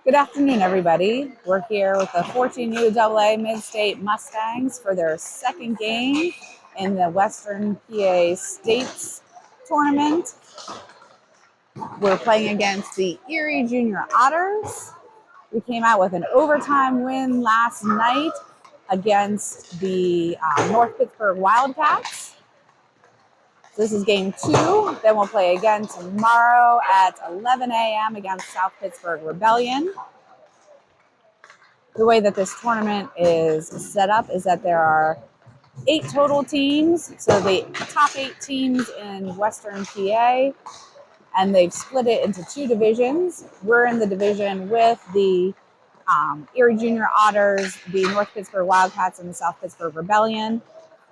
Good afternoon, everybody. We're here with the 14U AA Mid-State Mustangs for their second game in the Western PA States Tournament. We're playing against the Erie Junior Otters. We came out with an overtime win last night against the North Pittsburgh Wildcats. This is game 2. Then we'll play again tomorrow at 11 a.m. against South Pittsburgh Rebellion. The way that this tournament is set up is that there are 8 total teams. So the top 8 teams in Western PA, and they've split it into 2 divisions. We're in the division with the Erie Junior Otters, the North Pittsburgh Wildcats, and the South Pittsburgh Rebellion.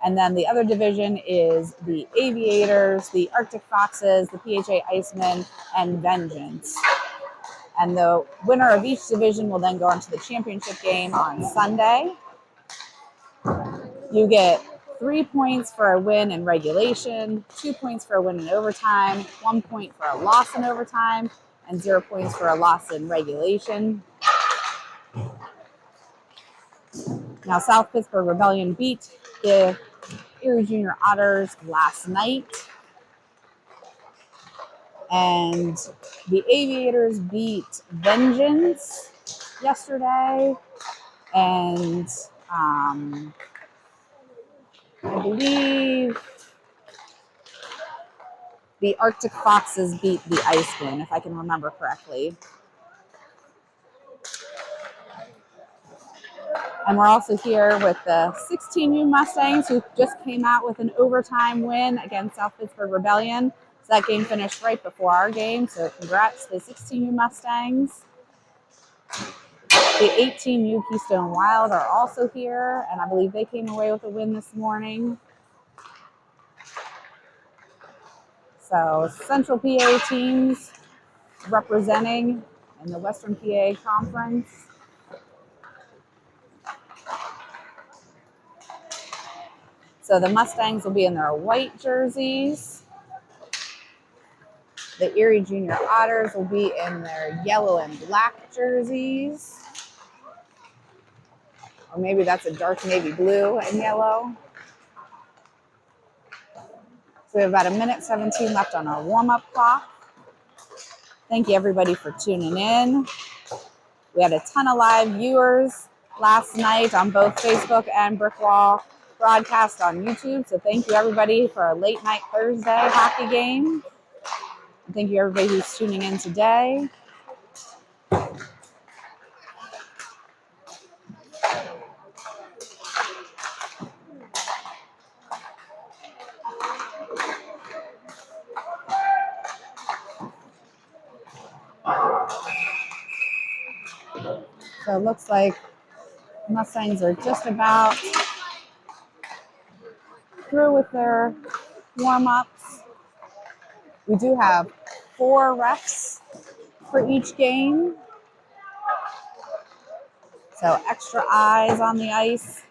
And then the other division is the Aviators, the Arctic Foxes, the PHA Icemen, and Vengeance. And the winner of each division will then go on to the championship game on Sunday. You get 3 points for a win in regulation, 2 points for a win in overtime, 1 point for a loss in overtime, and 0 points for a loss in regulation. Now, South Pittsburgh Rebellion beat the Erie Junior Otters last night. And the Aviators beat Vengeance yesterday. And I believe the Arctic Foxes beat the Icemen, if I can remember correctly. And we're also here with the 16U Mustangs, who just came out with an overtime win against South Pittsburgh Rebellion. So that game finished right before our game, so congrats to the 16U Mustangs. The 18U Keystone Wild are also here, and I believe they came away with a win this morning. So Central PA teams representing in the Western PA Conference. So the Mustangs will be in their white jerseys. The Erie Junior Otters will be in their yellow and black jerseys. Or maybe that's a dark navy blue and yellow. So we have about 1:17 left on our warm-up clock. Thank you, everybody, for tuning in. We had a ton of live viewers last night on both Facebook and Brickwall broadcast on YouTube. So thank you, everybody, for a late night Thursday hockey game. And thank you, everybody, who's tuning in today. So it looks like Mustangs are just about through with their warm-ups. We do have 4 refs for each game. So extra eyes on the ice.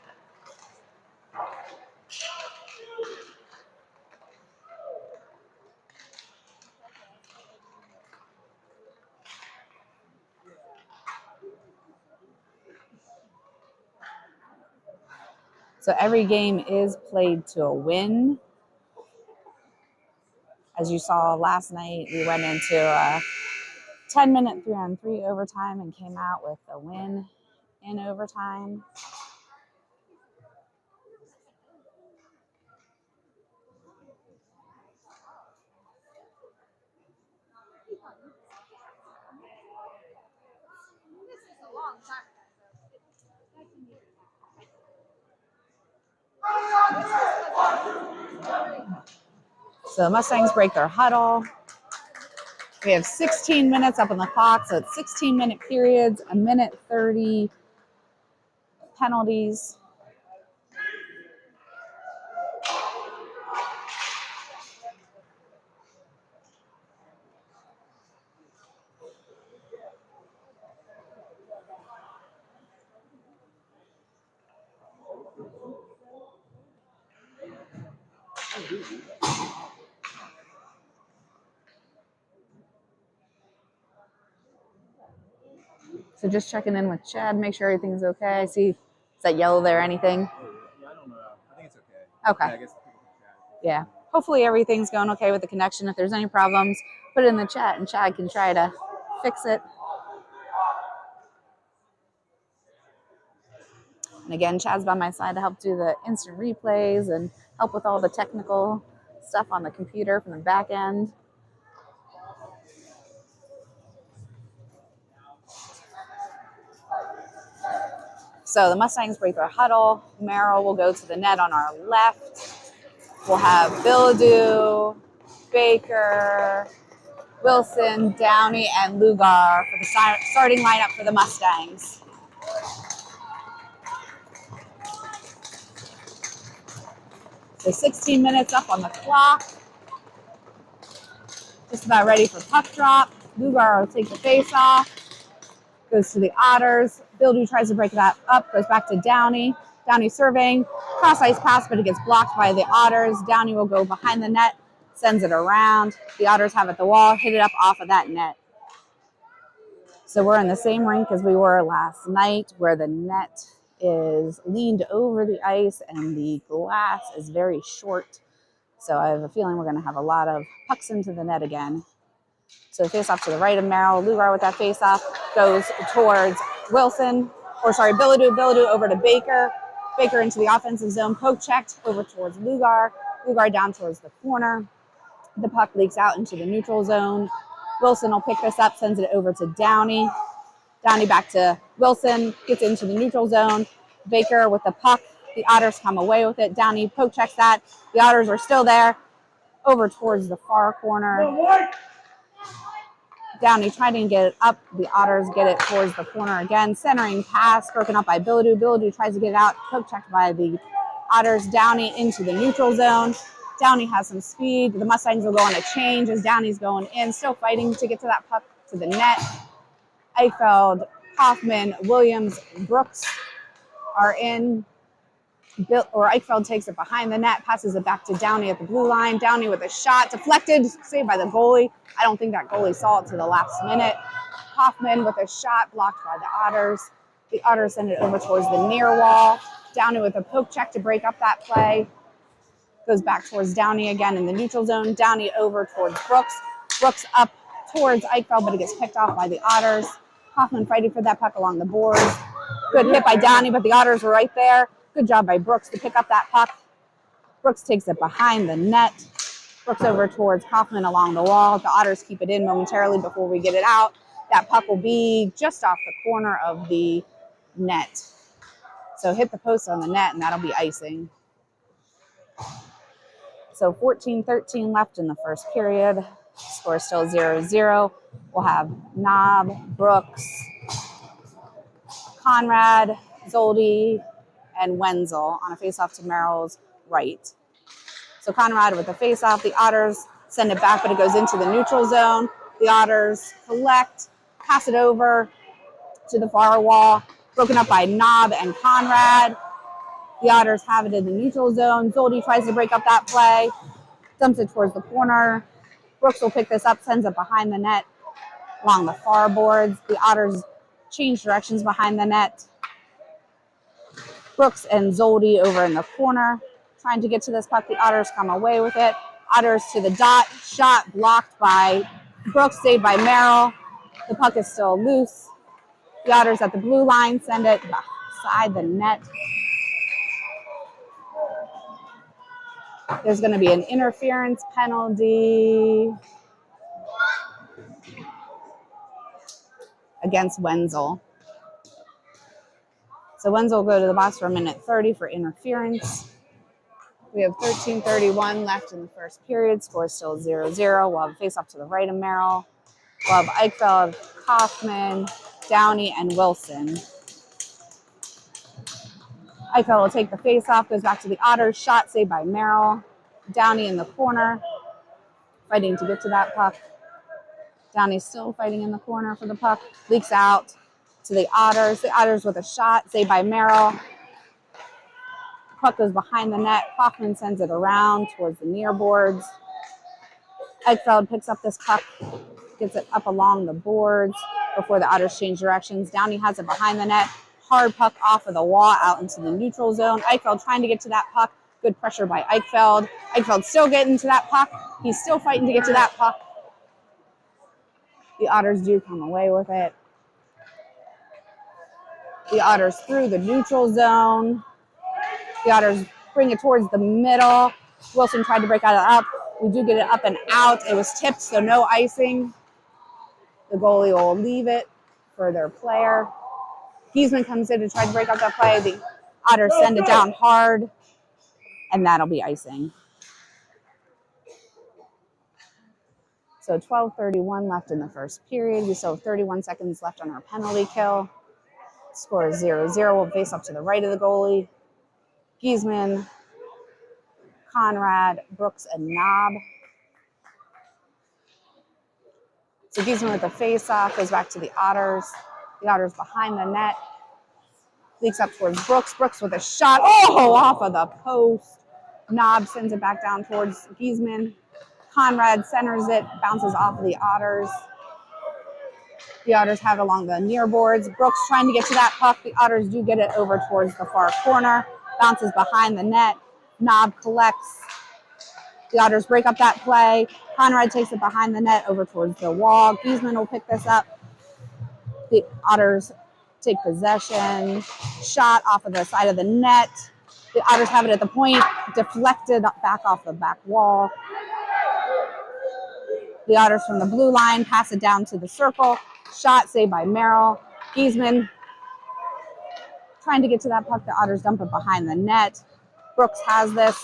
So every game is played to a win. As you saw last night, we went into a 10-minute 3-on-3 overtime and came out with a win in overtime. So the Mustangs break their huddle. We have 16 minutes up on the clock, so it's 16-minute periods, 1:30 penalties. So just checking in with Chad, make sure everything's okay. I see, is that yellow there or anything? Yeah, I don't know. I think it's okay. Okay. Yeah, I guess people can chat. Yeah. Hopefully everything's going okay with the connection. If there's any problems, put it in the chat and Chad can try to fix it. And again, Chad's by my side to help do the instant replays and help with all the technical stuff on the computer from the back end. So the Mustangs break their huddle. Merrill will go to the net on our left. We'll have Billadoo, Baker, Wilson, Downey, and Lugar for the starting lineup for the Mustangs. So 16 minutes up on the clock. Just about ready for puck drop. Lugar will take the face off. Goes to the Otters. Billadoo tries to break that up. Goes back to Downey. Downey serving. Cross ice pass, but it gets blocked by the Otters. Downey will go behind the net. Sends it around. The Otters have it at the wall. Hit it up off of that net. So we're in the same rink as we were last night, where the net is leaned over the ice and the glass is very short. So I have a feeling we're going to have a lot of pucks into the net again. So the face-off to the right of Merrill. Lugar with that face-off goes towards Wilson. Billadoo. Billadoo over to Baker. Baker into the offensive zone. Poke checked over towards Lugar. Lugar down towards the corner. The puck leaks out into the neutral zone. Wilson will pick this up, sends it over to Downey. Downey back to Wilson, gets into the neutral zone. Baker with the puck. The Otters come away with it. Downey poke checks that. The Otters are still there. Over towards the far corner. Downey trying to get it up. The Otters get it towards the corner again. Centering pass broken up by Billadoo. Billadoo tries to get it out. Poke checked by the Otters. Downey into the neutral zone. Downey has some speed. The Mustangs will go on a change as Downey's going in. Still fighting to get to that puck to the net. Eichfeld, Kaufman, Williams, Brooks are in. Eichfeld takes it behind the net, passes it back to Downey at the blue line. Downey with a shot, deflected, saved by the goalie. I don't think that goalie saw it to the last minute. Kaufman with a shot, blocked by the Otters. The Otters send it over towards the near wall. Downey with a poke check to break up that play. Goes back towards Downey again in the neutral zone. Downey over towards Brooks. Brooks up towards Eichfeld, but it gets picked off by the Otters. Kaufman fighting for that puck along the boards. Good hit by Downey, but the Otters were right there. Good job by Brooks to pick up that puck. Brooks takes it behind the net. Brooks over towards Kaufman along the wall. The Otters keep it in momentarily before we get it out. That puck will be just off the corner of the net. So hit the post on the net, and that'll be icing. So 14-13 left in the first period. Score still 0-0. We'll have Knob, Brooks, Conrad, Zoldi, and Wenzel on a faceoff to Merrill's right. So Conrad with the faceoff. The Otters send it back, but it goes into the neutral zone. The Otters collect, pass it over to the far wall. Broken up by Knob and Conrad. The Otters have it in the neutral zone. Zoldi tries to break up that play. Dumps it towards the corner. Brooks will pick this up, sends it behind the net along the far boards. The Otters change directions behind the net. Brooks and Zoldi over in the corner, trying to get to this puck. The Otters come away with it. Otters to the dot. Shot blocked by Brooks, saved by Merrill. The puck is still loose. The Otters at the blue line send it beside the net. There's going to be an interference penalty against Wenzel. So Wenzel will go to the box for a minute 30 for interference. We have 13:31 left in the first period. Score still 0-0. We'll have a face-off to the right of Merrill. We'll have Eichfeld, Kaufman, Downey, and Wilson. Eichfeld will take the face-off, goes back to the Otters. Shot saved by Merrill. Downey in the corner, fighting to get to that puck. Downey's still fighting in the corner for the puck. Leaks out to the Otters. The Otters with a shot saved by Merrill. Puck goes behind the net. Hoffman sends it around towards the near boards. Eichfeld picks up this puck, gets it up along the boards before the Otters change directions. Downey has it behind the net. Hard puck off of the wall out into the neutral zone. Eichfeld trying to get to that puck. Good pressure by Eichfeld. Eichfeld still getting to that puck. He's still fighting to get to that puck. The Otters do come away with it. The Otters through the neutral zone. The Otters bring it towards the middle. Wilson tried to break out of up. We do get it up and out. It was tipped, so no icing. The goalie will leave it for their player. Giesman comes in to try to break up that play. The Otters send it down hard, and that'll be icing. So 12:31 left in the first period. We still have 31 seconds left on our penalty kill. Score is 0-0. We'll face up to the right of the goalie. Giesman, Conrad, Brooks, and Knob. So Giesman with the face-off goes back to the Otters. The Otters behind the net. Leaks up towards Brooks. Brooks with a shot. Oh, off of the post. Knob sends it back down towards Giesman. Conrad centers it, bounces off of the Otters. The Otters have it along the near boards. Brooks trying to get to that puck. The Otters do get it over towards the far corner. Bounces behind the net. Knob collects. The Otters break up that play. Conrad takes it behind the net over towards the wall. Giesman will pick this up. The Otters take possession. Shot off of the side of the net. The Otters have it at the point. Deflected back off the back wall. The Otters from the blue line pass it down to the circle. Shot saved by Merrill. Giesman trying to get to that puck. The Otters dump it behind the net. Brooks has this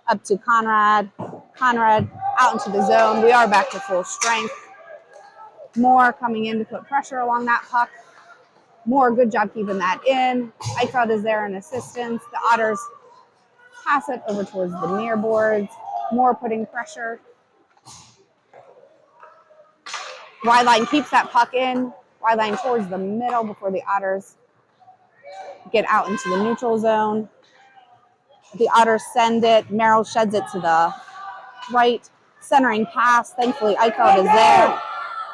up to Conrad. Conrad out into the zone. We are back to full strength. Moore coming in to put pressure along that puck. Moore, good job keeping that in. Eichfeld is there in assistance. The Otters pass it over towards the near boards. Moore putting pressure. Wideline keeps that puck in. Wideline towards the middle before the Otters get out into the neutral zone. The Otters send it. Merrill sheds it to the right. Centering pass. Thankfully, Eichfeld is there.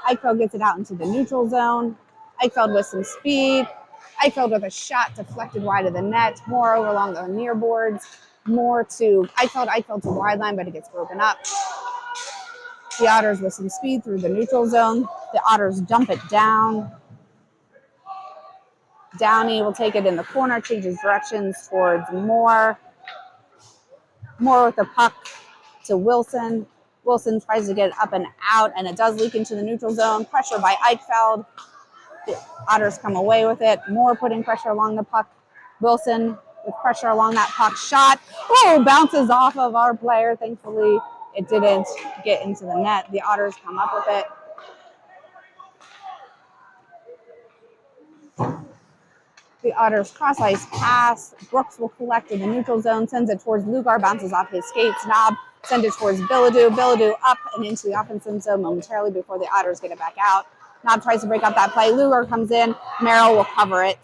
Eichfeld gets it out into the neutral zone. Eichfeld with some speed. Eichfeld with a shot deflected wide of the net. Moore over along the near boards. Moore to Eichfeld. Eichfeld to wideline, but it gets broken up. The Otters with some speed through the neutral zone. The Otters dump it down. Downey will take it in the corner, changes directions towards Moore. Moore with the puck to Wilson. Wilson tries to get it up and out, and it does leak into the neutral zone. Pressure by Eichfeld. The Otters come away with it. Moore putting pressure along the puck. Wilson with pressure along that puck. Shot. Oh, bounces off of our player. Thankfully, it didn't get into the net. The Otters come up with it. The Otters cross ice pass. Brooks will collect in the neutral zone, sends it towards Lugar, bounces off his skates. Knob sends it towards Bilodeau. Bilodeau up and into the offensive zone momentarily before the Otters get it back out. Knob tries to break up that play. Lugar comes in. Merrill will cover it.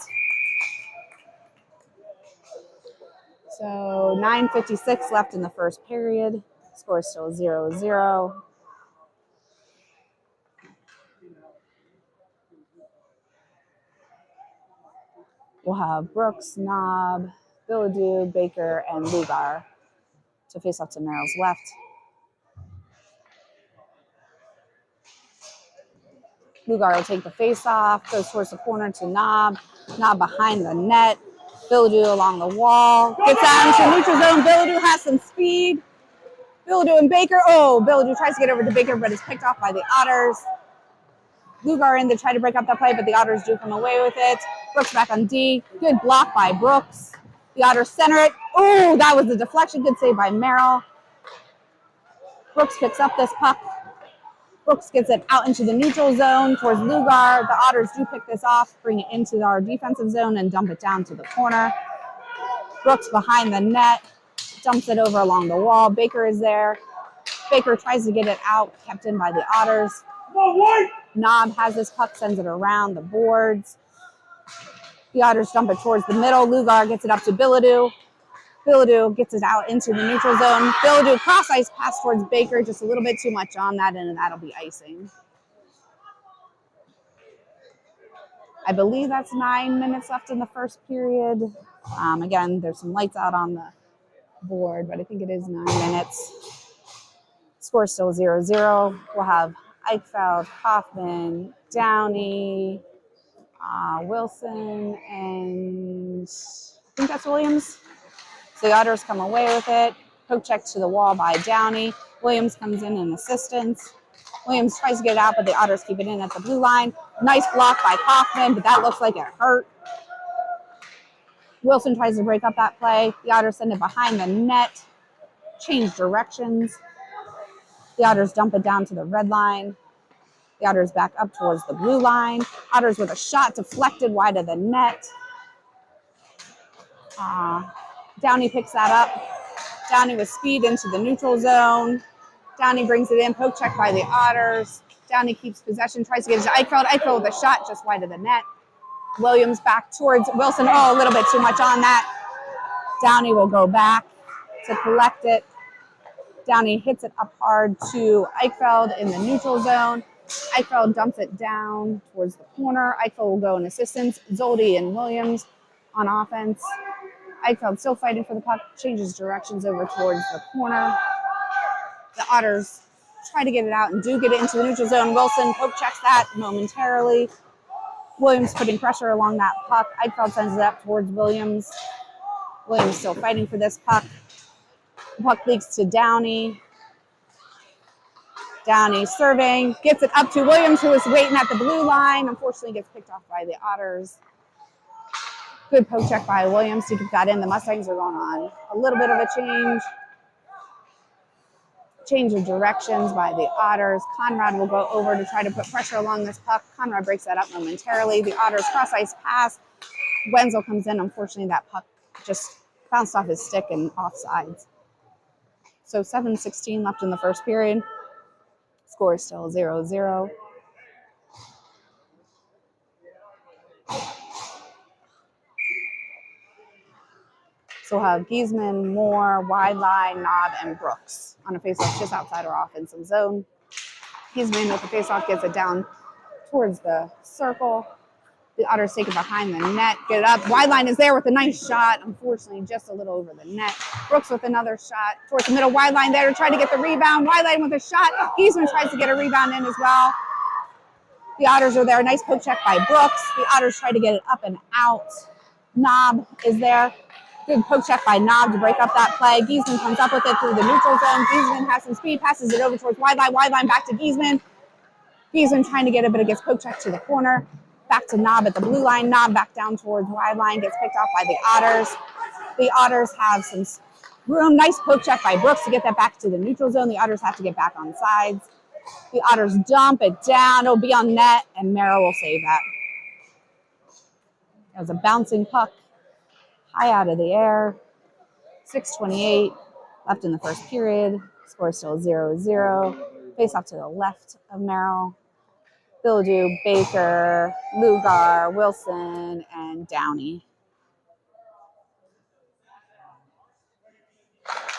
So 9:56 left in the first period. Score is still 0-0. We'll have Brooks, Knob, Bilodeau, Baker, and Lugar to face up to Merrill's left. Lugar will take the face-off, goes towards the corner to Knob. Knob behind the net. Bilodeau along the wall. Gets out into the neutral zone. Bilodeau has some speed. Bilodeau and Baker. Oh, Bilodeau tries to get over to Baker, but is picked off by the Otters. Lugar in to try to break up that play, but the Otters do come away with it. Brooks back on D. Good block by Brooks. The Otters center it. Oh, that was a deflection. Good save by Merrill. Brooks picks up this puck. Brooks gets it out into the neutral zone towards Lugar. The Otters do pick this off, bring it into our defensive zone, and dump it down to the corner. Brooks behind the net, dumps it over along the wall. Baker is there. Baker tries to get it out, kept in by the Otters. Knob has this puck, sends it around the boards. The Otters dump it towards the middle. Lugar gets it up to Bilodeau. Billadu gets it out into the neutral zone. Billadu cross ice pass towards Baker, just a little bit too much on that, and that'll be icing. I believe that's 9 minutes left in the first period. Again, there's some lights out on the board, but I think it is 9 minutes. Score still 0-0. We'll have Eichfeld, Hoffman, Downey, Wilson, and I think that's Williams. So the Otters come away with it. Poke check to the wall by Downey. Williams comes in assistance. Williams tries to get it out, but the Otters keep it in at the blue line. Nice block by Kaufman, but that looks like it hurt. Wilson tries to break up that play. The Otters send it behind the net. Change directions. The Otters dump it down to the red line. The Otters back up towards the blue line. Otters with a shot deflected wide of the net. Downey picks that up. Downey with speed into the neutral zone. Downey brings it in, poke check by the Otters. Downey keeps possession, tries to get it to Eichfeld. Eichfeld with a shot just wide of the net. Williams back towards Wilson. Oh, a little bit too much on that. Downey will go back to collect it. Downey hits it up hard to Eichfeld in the neutral zone. Eichfeld dumps it down towards the corner. Eichfeld will go in assistance. Zoldi and Williams on offense. Eichfeld still fighting for the puck, changes directions over towards the corner. The Otters try to get it out and do get it into the neutral zone. Wilson poke checks that momentarily. Williams putting pressure along that puck. Eichfeld sends it up towards Williams. Williams still fighting for this puck. The puck leaks to Downey. Downey serving, gets it up to Williams, who is waiting at the blue line. Unfortunately, gets picked off by the Otters. Good poke check by Williams to keep that in. The Mustangs are going on a little bit of a change of directions by the Otters. Conrad will go over to try to put pressure along this puck. Conrad breaks that up momentarily. The Otters cross ice pass. Wenzel comes in. Unfortunately, that puck just bounced off his stick and offsides. So 7:16 left in the first period. Score is still 0-0. So we'll have Giesman, Moore, Wideline, Knob, and Brooks on a faceoff just outside our offensive zone. Giesman with the faceoff gets it down towards the circle. The Otters take it behind the net, get it up. Wideline is there with a nice shot. Unfortunately, just a little over the net. Brooks with another shot towards the middle. Wideline there to try to get the rebound. Wideline with a shot. Giesman tries to get a rebound in as well. The Otters are there. Nice poke check by Brooks. The Otters try to get it up and out. Knob is there. Good poke check by Knob to break up that play. Giesman comes up with it through the neutral zone. Giesman has some speed, passes it over towards Wideline. Wideline back to Giesman. Giesman trying to get it, but it gets poke checked to the corner. Back to Knob at the blue line. Knob back down towards Wideline. Gets picked off by the Otters. The Otters have some room. Nice poke check by Brooks to get that back to the neutral zone. The Otters have to get back on sides. The Otters dump it down. It'll be on net, and Merrill will save that. That was a bouncing puck. High out of the air. 6:28 left in the first period. Score still 0-0. Face off to the left of Merrill. Billadu, Baker, Lugar, Wilson, and Downey.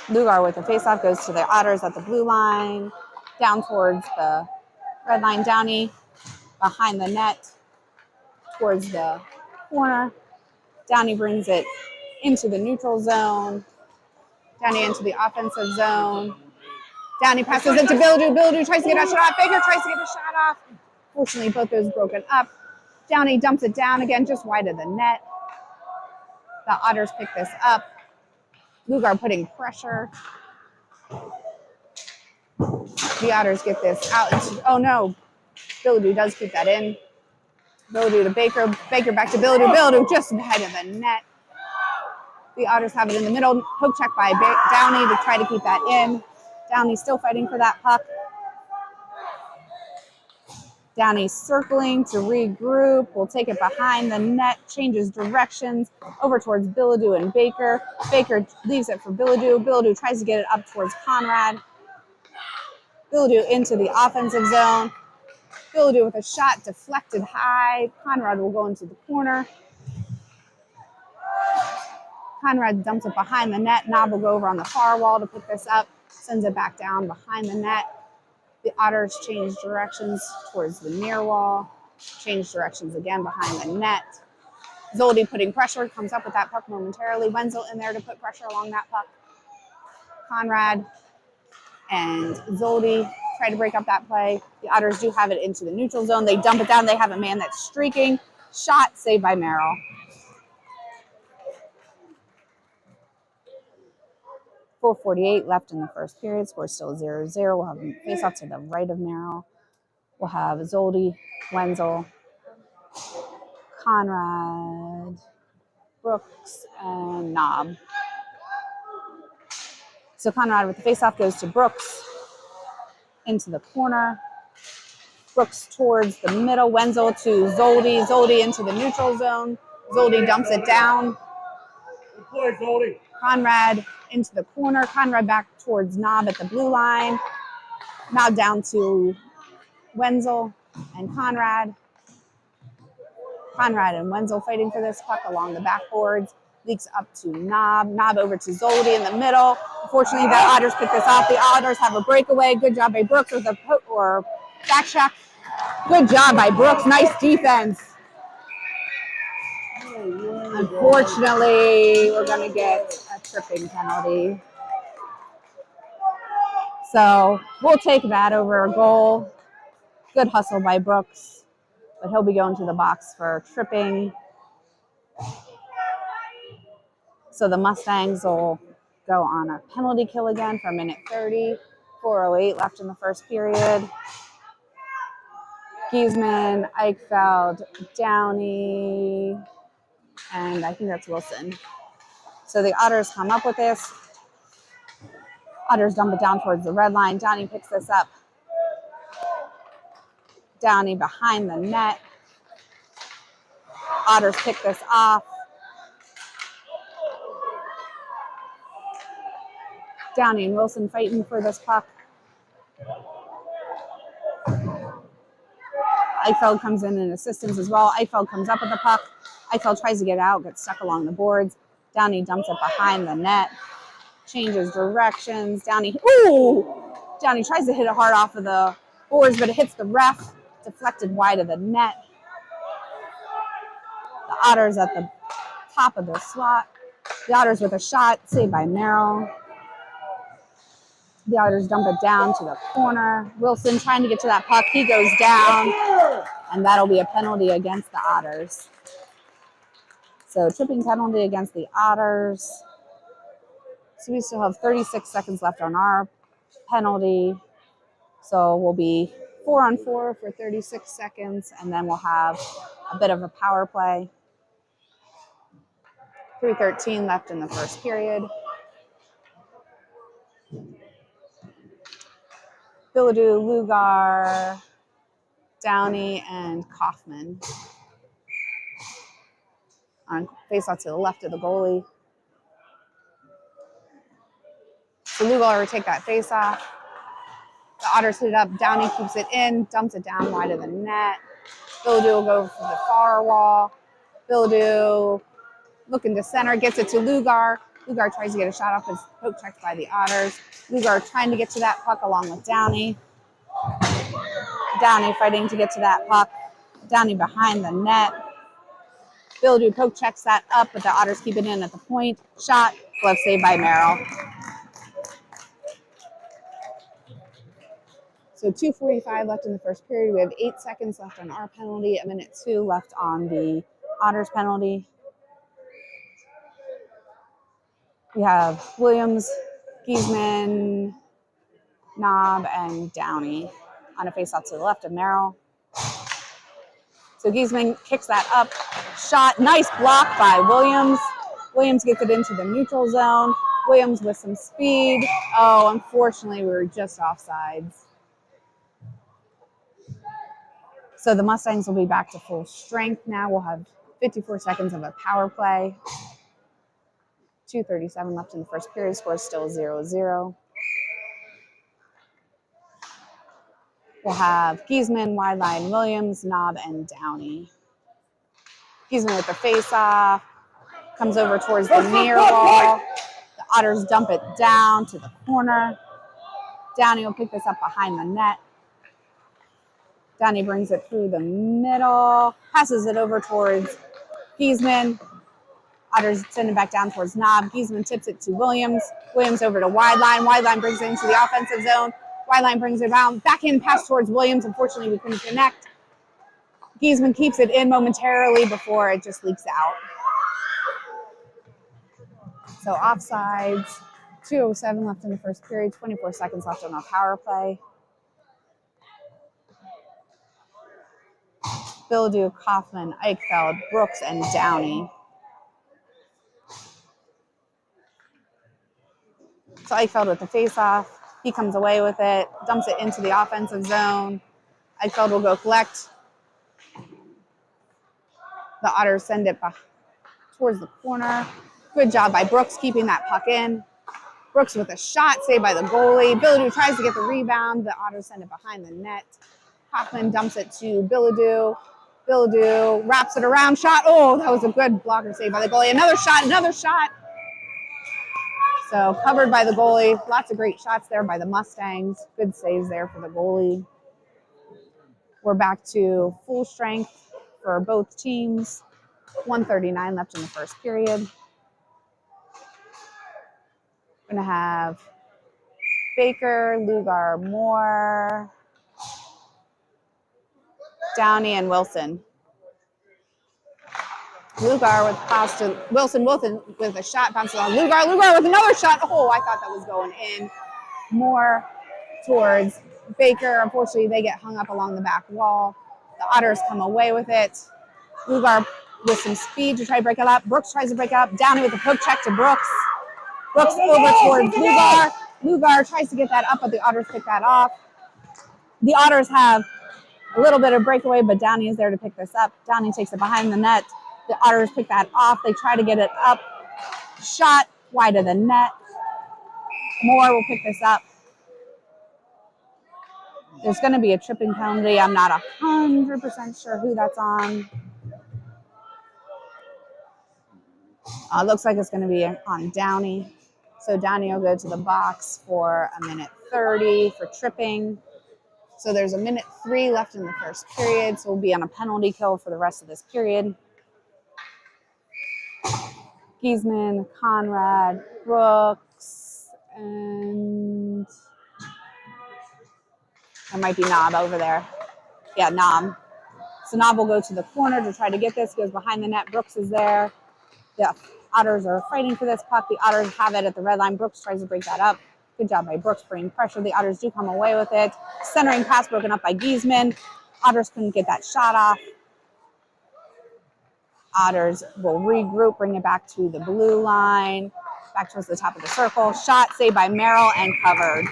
Lugar with the faceoff goes to the Otters at the blue line. Down towards the red line. Downey behind the net towards the corner. Downey brings it into the neutral zone. Downey into the offensive zone. Downey passes into Billadu. Billadu tries to get a shot off. Baker tries to get a shot off. Fortunately, both those broken up. Downey dumps it down again, just wide of the net. The Otters pick this up. Lugar putting pressure. The Otters get this out. Oh no, Billadu does keep that in. Billadu to Baker. Baker back to Billadu. Billadu just ahead of the net. The Otters have it in the middle. Poke check by Downey to try to keep that in. Downey still fighting for that puck. Downey circling to regroup. We'll take it behind the net, changes directions over towards Billadu and Baker. Baker leaves it for Billadu. Billadu tries to get it up towards Conrad. Billadu into the offensive zone. Billadu with a shot deflected high. Conrad will go into the corner. Conrad dumps it behind the net. Knob will go over on the far wall to pick this up, sends it back down behind the net. The Otters change directions towards the near wall, change directions again behind the net. Zoldi putting pressure, comes up with that puck momentarily. Wenzel in there to put pressure along that puck. Conrad and Zoldi try to break up that play. The Otters do have it into the neutral zone. They dump it down. They have a man that's streaking. Shot saved by Merrill. 4:48 left in the first period. Score still 0-0. We'll have face off to the right of Merrill. We'll have Zoldi, Wenzel, Conrad, Brooks, and Knob. So Conrad with the face-off goes to Brooks into the corner. Brooks towards the middle. Wenzel to Zoldi. Zoldi into the neutral zone. Zoldi dumps it down. Conrad into the corner. Conrad back towards Knob at the blue line. Knob down to Wenzel and Conrad. Conrad and Wenzel fighting for this puck along the backboards. Leaks up to Knob. Knob over to Zoldi in the middle. Unfortunately, the Otters pick this off. The Otters have a breakaway. Good job by Brooks with a back check. Good job by Brooks. Nice defense. Unfortunately, we're going to get a tripping penalty. So we'll take that over a goal. Good hustle by Brooks, but he'll be going to the box for tripping. So the Mustangs will go on a penalty kill again for a minute 30. 4:08 left in the first period. Giesman, Eichfeld, Downey, and I think that's Wilson. So the Otters come up with this. Otters dump it down towards the red line. Downey picks this up. Downey behind the net. Otters pick this off. Downey and Wilson fighting for this puck. Eichfeld comes in assistance as well. Eichfeld comes up with the puck. Eichfeld tries to get out, gets stuck along the boards. Downey dumps it behind the net. Changes directions. Downey tries to hit it hard off of the boards, but it hits the ref. Deflected wide of the net. The Otters at the top of the slot. The Otters with a shot, saved by Merrill. The Otters dump it down to the corner. Wilson trying to get to that puck. He goes down, and that'll be a penalty against the Otters. So tripping penalty against the Otters. So we still have 36 seconds left on our penalty. So we'll be 4-on-4 for 36 seconds, and then we'll have a bit of a power play. 3:13 left in the first period. Billadou, Lugar, Downey, and Kaufman. On face-off to the left of the goalie. So Lugar will take that face-off. The Otters hit it up. Downey keeps it in, dumps it down wide of the net. Billadou will go for the far wall. Billadou looking to center, gets it to Lugar. Lugar tries to get a shot off, his poke checked by the Otters. Lugar trying to get to that puck along with Downey. Downey fighting to get to that puck. Downey behind the net. Billadou poke checks that up, but the Otters keep it in at the point. Shot, glove saved by Merrill. So 2:45 left in the first period. We have 8 seconds left on our penalty, 1:02 left on the Otters penalty. We have Williams, Giesman, Knob, and Downey on a face-off to the left of Merrill. So Giesman kicks that up. Shot, nice block by Williams. Williams gets it into the neutral zone. Williams with some speed. Oh, unfortunately, we were just offsides. So the Mustangs will be back to full strength now. We'll have 54 seconds of a power play. 2:37 left in the first period. Score is still 0-0. We'll have Giesman, wide line, Williams, Knob, and Downey. Giesman with the face-off. Comes over towards the near wall. The Otters dump it down to the corner. Downey will pick this up behind the net. Downey brings it through the middle, passes it over towards Giesman. Otters send it back down towards Knob. Giesman tips it to Williams. Williams over to Wideline. Wideline brings it into the offensive zone. Wideline brings it around. Backhand pass towards Williams. Unfortunately, we couldn't connect. Giesman keeps it in momentarily before it just leaks out. So offsides. 2:07 left in the first period. 24 seconds left on our power play. Bildu, Kaufman, Eichfeld, Brooks, and Downey. So Eichfeld with the faceoff. He comes away with it, dumps it into the offensive zone. Eichfeld will go collect. The Otters send it back towards the corner. Good job by Brooks keeping that puck in. Brooks with a shot saved by the goalie. Biladu tries to get the rebound. The Otters send it behind the net. Kaufman dumps it to Biladu. Biladu wraps it around. Shot. Oh, that was a good blocker save by the goalie. Another shot. Another shot. So covered by the goalie. Lots of great shots there by the Mustangs. Good saves there for the goalie. We're back to full strength for both teams. 1:39 left in the first period. We're going to have Baker, Lugar, Moore, Downey, and Wilson. Lugar with pass to Wilson. Wilson with a shot bounces on Lugar. Lugar with another shot. Oh, I thought that was going in. Moore towards Baker. Unfortunately, they get hung up along the back wall. The Otters come away with it. Lugar with some speed to try to break it up. Brooks tries to break it up. Downey with a poke check to Brooks. Brooks over towards Lugar. Lugar tries to get that up, but the Otters pick that off. The Otters have a little bit of breakaway, but Downey is there to pick this up. Downey takes it behind the net. The Otters pick that off. They try to get it up. Shot wide of the net. Moore will pick this up. There's going to be a tripping penalty. I'm not 100% sure who that's on. Looks like it's going to be on Downey. So Downey will go to the box for 1:30 for tripping. So there's 1:03 left in the first period. So we'll be on a penalty kill for the rest of this period. Giesman, Conrad, Brooks, and there might be Knob over there. Yeah, Knob. So Knob will go to the corner to try to get this. Goes behind the net. Brooks is there. The Otters are fighting for this puck. The Otters have it at the red line. Brooks tries to break that up. Good job by Brooks bringing pressure. The Otters do come away with it. Centering pass broken up by Giesman. Otters couldn't get that shot off. Otters will regroup, bring it back to the blue line, back towards the top of the circle. Shot saved by Merrill and covered.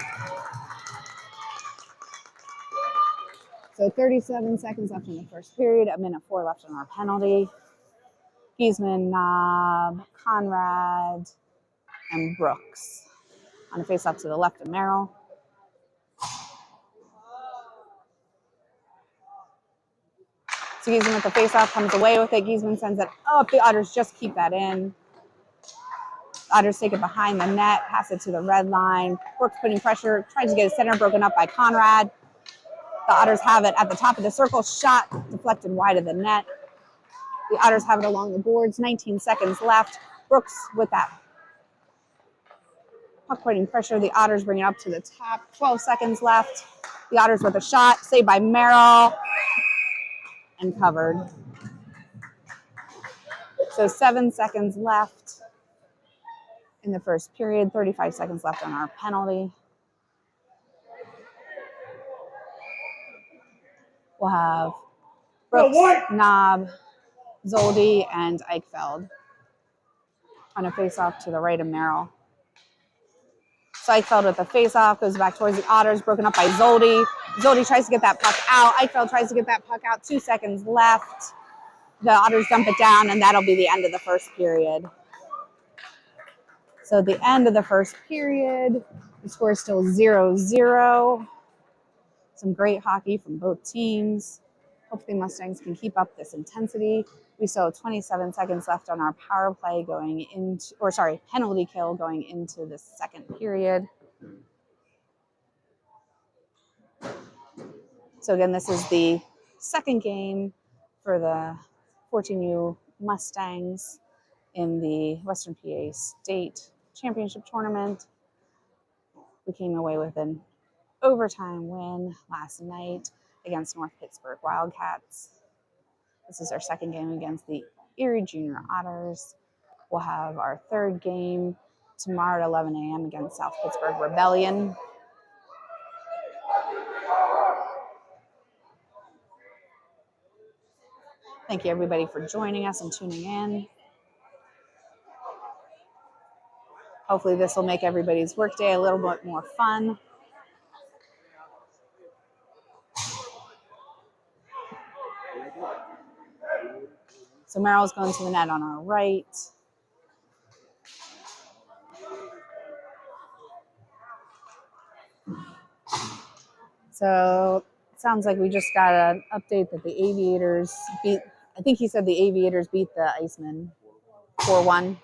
So 37 seconds left in the first period, 1:04 left on our penalty. Giesman, Knob, Conrad, and Brooks on a face-off to the left of Merrill. So Giesman with the face-off comes away with it. Giesman sends it up. The Otters just keep that in. The Otters take it behind the net, pass it to the red line. Brooks putting pressure, tries to get a center broken up by Conrad. The Otters have it at the top of the circle. Shot deflected wide of the net. The Otters have it along the boards. 19 seconds left. Brooks with that puck putting pressure. The Otters bring it up to the top. 12 seconds left. The Otters with a shot, saved by Merrill and covered. So 7 seconds left in the first period. 35 seconds left on our penalty. We'll have Brooks, Knob, Zoldi, and Eichfeld on a face-off to the right of Merrill. So Eichfeld with the face-off goes back towards the Otters, broken up by Zoldi. Zoldi tries to get that puck out. Eichfeld tries to get that puck out. 2 seconds left. The Otters dump it down, and that'll be the end of the first period. So at the end of the first period, the score is still 0-0. Some great hockey from both teams. Hopefully Mustangs can keep up this intensity. We still have 27 seconds left on our power play going into, or sorry, penalty kill going into the second period. So again, this is the second game for the 14U Mustangs in the Western PA State Championship Tournament. We came away with an overtime win last night against North Pittsburgh Wildcats. This is our second game against the Erie Junior Otters. We'll have our third game tomorrow at 11 a.m. against South Pittsburgh Rebellion. Thank you, everybody, for joining us and tuning in. Hopefully this will make everybody's workday a little bit more fun. So Merrill's going to the net on our right. So it sounds like we just got an update that the Aviators beat, I think he said the Aviators beat the Icemen 4-1.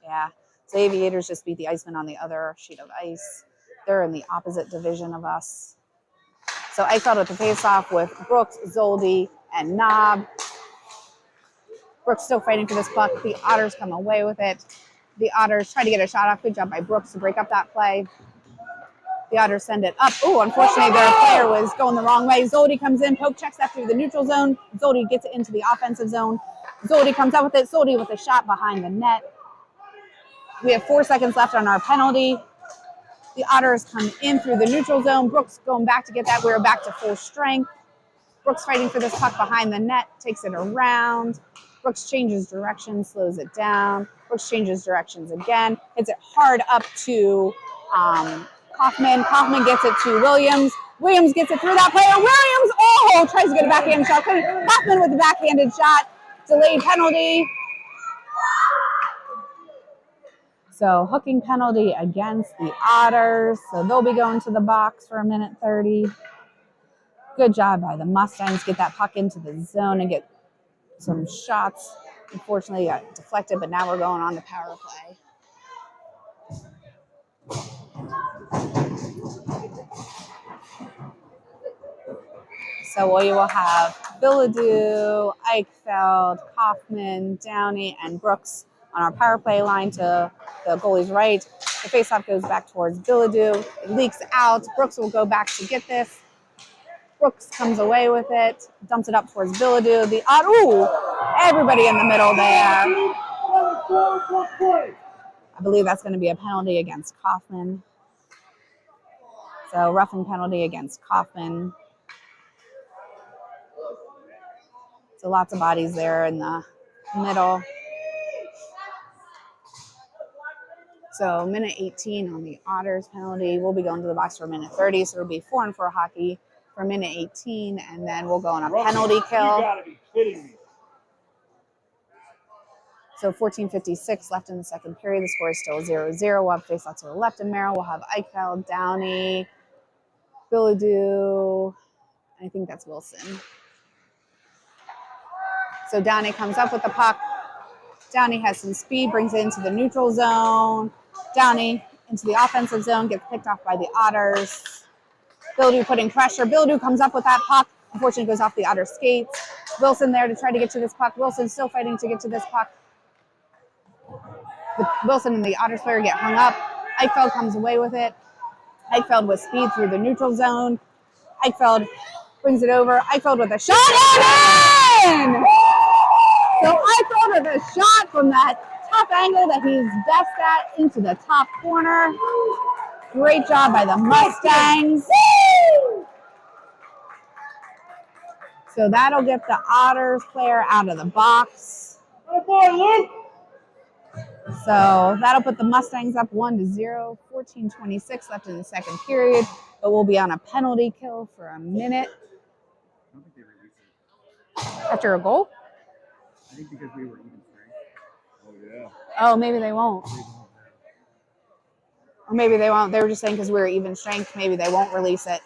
Yeah. So the Aviators just beat the Icemen on the other sheet of ice. They're in the opposite division of us. So Eichfeld with the face-off with Brooks, Zoldi, and Knob. Brooks still fighting for this puck. The Otters come away with it. The Otters try to get a shot off. Good job by Brooks to break up that play. The Otters send it up. Oh, unfortunately, their player was going the wrong way. Zoldi comes in, poke checks that through the neutral zone. Zoldi gets it into the offensive zone. Zoldi comes up with it. Zoldi with a shot behind the net. We have 4 seconds left on our penalty. The Otters come in through the neutral zone. Brooks going back to get that. We're back to full strength. Brooks fighting for this puck behind the net, takes it around. Brooks changes direction, slows it down. Brooks changes directions again, hits it hard up to Kaufman. Kaufman gets it to Williams. Williams gets it through that player. Williams, tries to get a backhand shot. Kaufman with the backhanded shot. Delayed penalty. So hooking penalty against the Otters. So they'll be going to the box for 1:30. Good job by the Mustangs. Get that puck into the zone and get some shots. Unfortunately, got deflected, but now we're going on the power play. So we will have Billadou, Eichfeld, Kaufman, Downey, and Brooks on our power play line to the goalie's right. The faceoff goes back towards Billadou. It leaks out. Brooks will go back to get this. Brooks comes away with it, dumps it up towards Billadou. Everybody in the middle there. I believe that's going to be a penalty against Kaufman. So roughing penalty against Kaufman. So lots of bodies there in the middle. So 1:18 on the Otters penalty. We'll be going to the box for 1:30, so it'll be 4-4 hockey for 1:18, and then we'll go on a penalty kill. You gotta be kidding me. So 14:56 left in the second period. The score is still 0-0. We'll have face-off to the left of Merrill. We'll have Eichfeld, Downey, Billadou, and I think that's Wilson. So Downey comes up with the puck. Downey has some speed, brings it into the neutral zone. Downey into the offensive zone, gets picked off by the Otters. Billadou putting pressure. Billadou comes up with that puck. Unfortunately, goes off the Otter skates. Wilson there to try to get to this puck. Wilson still fighting to get to this puck. Wilson and the Otters player get hung up. Eichfeld comes away with it. Eichfeld with speed through the neutral zone. Eichfeld brings it over. Eichfeld with a shot and in! So Eichfeld with a shot from that top angle that he's best at into the top corner. Great job by the Mustangs. So that'll get the Otters player out of the box. So that'll put the Mustangs up 1-0, 14:26 left in the second period. But we'll be on a penalty kill for a minute. I don't think they released it. After a goal? I think because we were even strength. Oh, yeah. Oh, maybe they won't. Or maybe they won't. They were just saying because we were even strength, maybe they won't release it.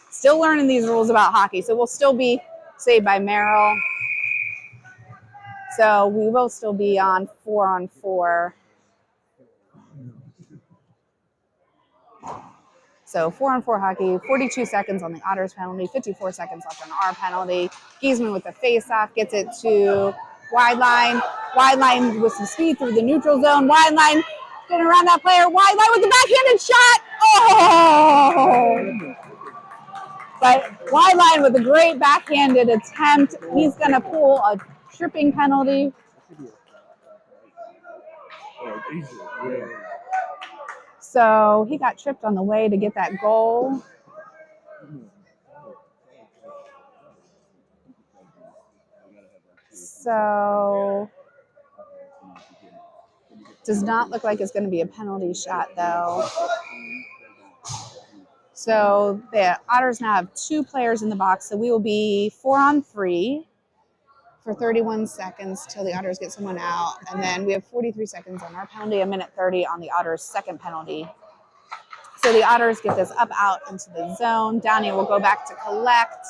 Still learning these rules about hockey. So we'll still be saved by Merrill. So we will still be on 4-on-4. So 4-on-4 hockey, 42 seconds on the Otters penalty, 54 seconds left on our penalty. Giesman with the face-off gets it to wide line. Wide line with some speed through the neutral zone. Wide line getting around that player. Wide line with the backhanded shot. Oh! But wide line with a great backhanded attempt. He's going to pull a tripping penalty. So he got tripped on the way to get that goal. So does not look like it's going to be a penalty shot though. So the Otters now have 2 players in the box. So we will be 4-on-3 for 31 seconds till the Otters get someone out. And then we have 43 seconds on our penalty, a minute 30 on the Otters' second penalty. So the Otters get this up out into the zone. Downey will go back to collect.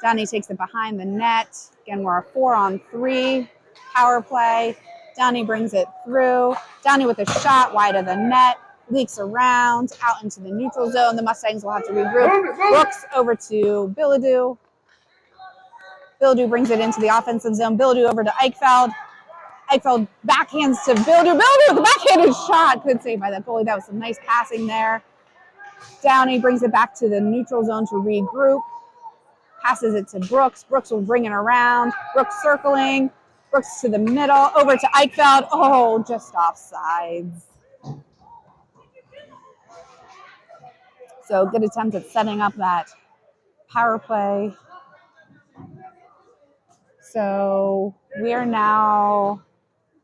Downey takes it behind the net. Again, we're a 4-on-3 power play. Downey brings it through. Downey with a shot wide of the net. Leaks around, out into the neutral zone. The Mustangs will have to regroup. Brooks over to Bilodeau. Bilodeau brings it into the offensive zone. Bilodeau over to Eichfeld. Eichfeld backhands to Bilodeau. Bilodeau with the backhanded shot. Good save by the goalie. That was some nice passing there. Downey brings it back to the neutral zone to regroup. Passes it to Brooks. Brooks will bring it around. Brooks circling. Brooks to the middle. Over to Eichfeld. Oh, just offsides. So good attempt at setting up that power play. So we are now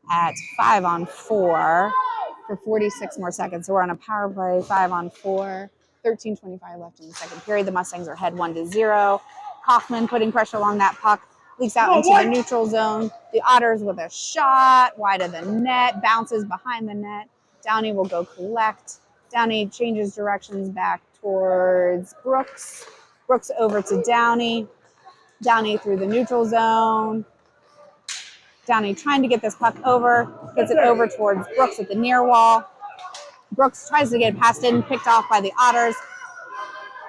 at 5-on-4 for 46 more seconds. So we're on a power play, 5-on-4, 13:25 left in the second period. The Mustangs are ahead 1-0. Kaufman putting pressure along that puck, leaks out into the neutral zone. The Otters with a shot wide of the net, bounces behind the net. Downey will go collect. Downey changes directions back towards Brooks. Brooks over to Downey. Downey through the neutral zone. Downey trying to get this puck over. Gets it over towards Brooks at the near wall. Brooks tries to get it passed in, picked off by the Otters.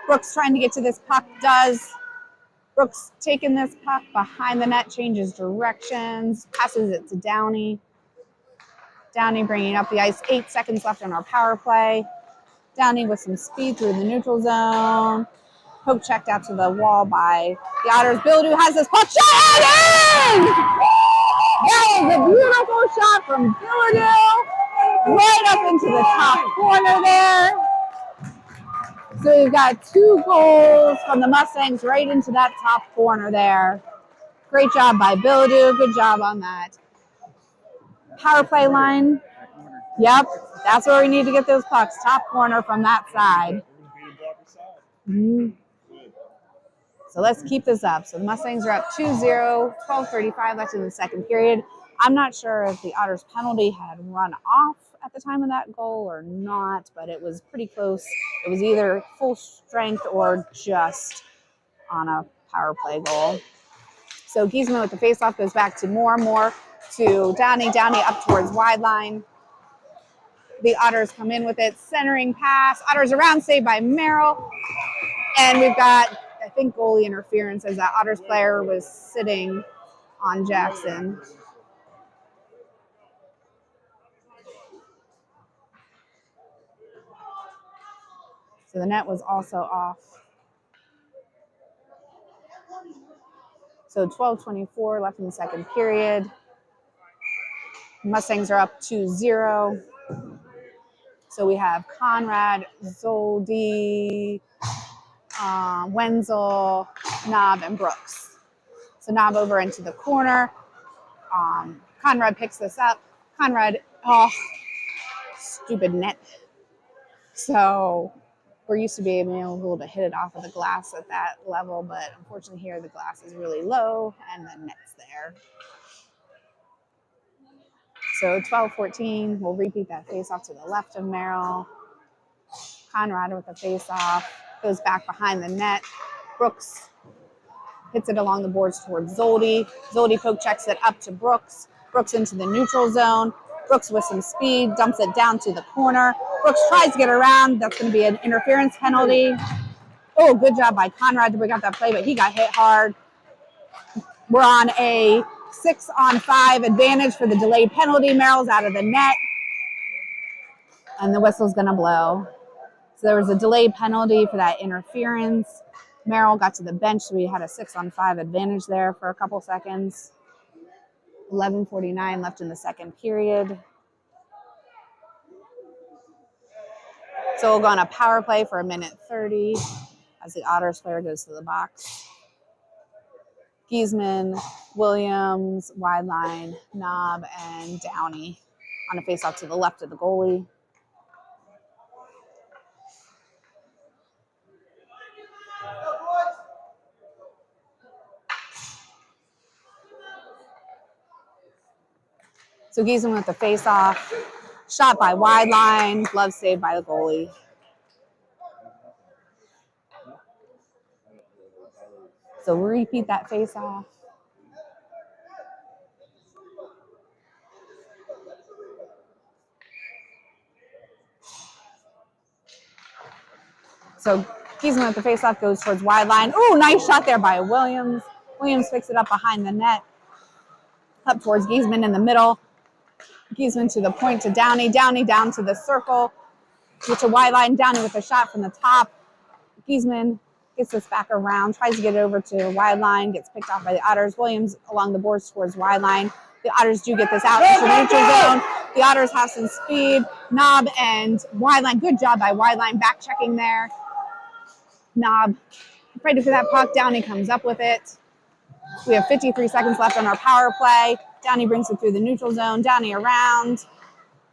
Brooks trying to get to this puck, does. Brooks taking this puck behind the net, changes directions, passes it to Downey. Downey bringing up the ice, 8 seconds left on our power play. Downey with some speed through the neutral zone. Poke checked out to the wall by the Otters. Bilodeau has this puck shot in! That was a beautiful shot from Bilodeau. Right up into the top corner there. So we've got 2 goals from the Mustangs right into that top corner there. Great job by Bilodeau. Good job on that. Power play line. Yep, that's where we need to get those pucks. Top corner from that side. Mm-hmm. So let's keep this up. So the Mustangs are up 2-0, 12:35 left in the second period. I'm not sure if the Otters penalty had run off at the time of that goal or not, but it was pretty close. It was either full strength or just on a power play goal. So Giesman with the faceoff goes back to more to Downey. Downey up towards wide line. The Otters come in with it. Centering pass. Otters around, saved by Merrill. And we've got, I think, goalie interference as that Otters player was sitting on Jackson. So the net was also off. So 12:24 left in the second period. Mustangs are up 2-0. So we have Conrad, Zoldi, Wenzel, Knob, and Brooks. So Knob over into the corner. Conrad picks this up. Conrad, stupid net. So we're used to being able to hit it off of the glass at that level, but unfortunately here the glass is really low and the net's there. So 12-14, we'll repeat that face-off to the left of Merrill. Conrad with the face-off, goes back behind the net. Brooks hits it along the boards towards Zoldy. Zoldy poke checks it up to Brooks. Brooks into the neutral zone. Brooks with some speed, dumps it down to the corner. Brooks tries to get around. That's going to be an interference penalty. Oh, good job by Conrad to break up that play, but he got hit hard. We're on a 6-on-5 advantage for the delayed penalty. Merrill's out of the net. And the whistle's going to blow. So there was a delayed penalty for that interference. Merrill got to the bench, so we had a 6-on-5 advantage there for a couple seconds. 11:49 left in the second period. So we'll go on a power play for 1:30 as the Otters player goes to the box. Giesman, Williams, wide line, Knob, and Downey on a faceoff to the left of the goalie. So Giesman with the faceoff, shot by wide line, glove saved by the goalie. So we'll repeat that faceoff. So Giesman with the faceoff goes towards wide line. Oh, nice shot there by Williams. Williams picks it up behind the net. Up towards Giesman in the middle. Giesman to the point to Downey. Downey down to the circle. With a wide line. Downey with a shot from the top. Giesman gets this back around. Tries to get it over to wide line. Gets picked off by the Otters. Williams along the boards towards wide line. The Otters do get this out into the neutral zone. The Otters have some speed. Knob and wide line. Good job by wide line. Back checking there. Knob ready for that puck. Downey comes up with it. We have 53 seconds left on our power play. Downey brings it through the neutral zone. Downey around.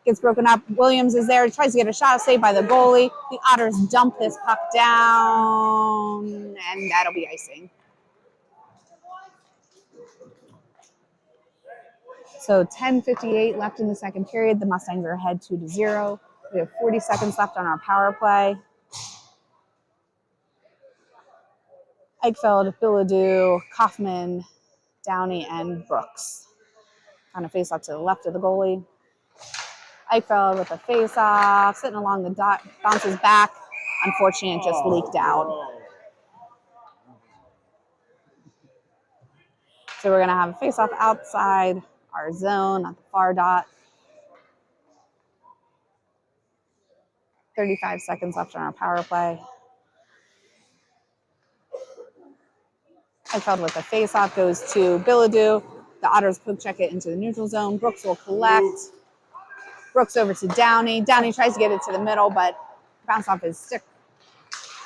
Gets broken up. Williams is there. Tries to get a shot saved by the goalie. The Otters dump this puck down, and that'll be icing. So 10:58 left in the second period. The Mustangs are ahead 2-0. We have 40 seconds left on our power play. Eichfeld, Bilodeau, Kaufman, Downey, and Brooks on a face-off to the left of the goalie. Eichfeld with a face-off, sitting along the dot, bounces back. Unfortunately, it just leaked out. So we're going to have a face-off outside our zone at the far dot. 35 seconds left on our power play. Eichfeld with a face-off goes to Bilodeau. The Otters poke check it into the neutral zone. Brooks will collect. Brooks over to Downey. Downey tries to get it to the middle, but bounced off his stick.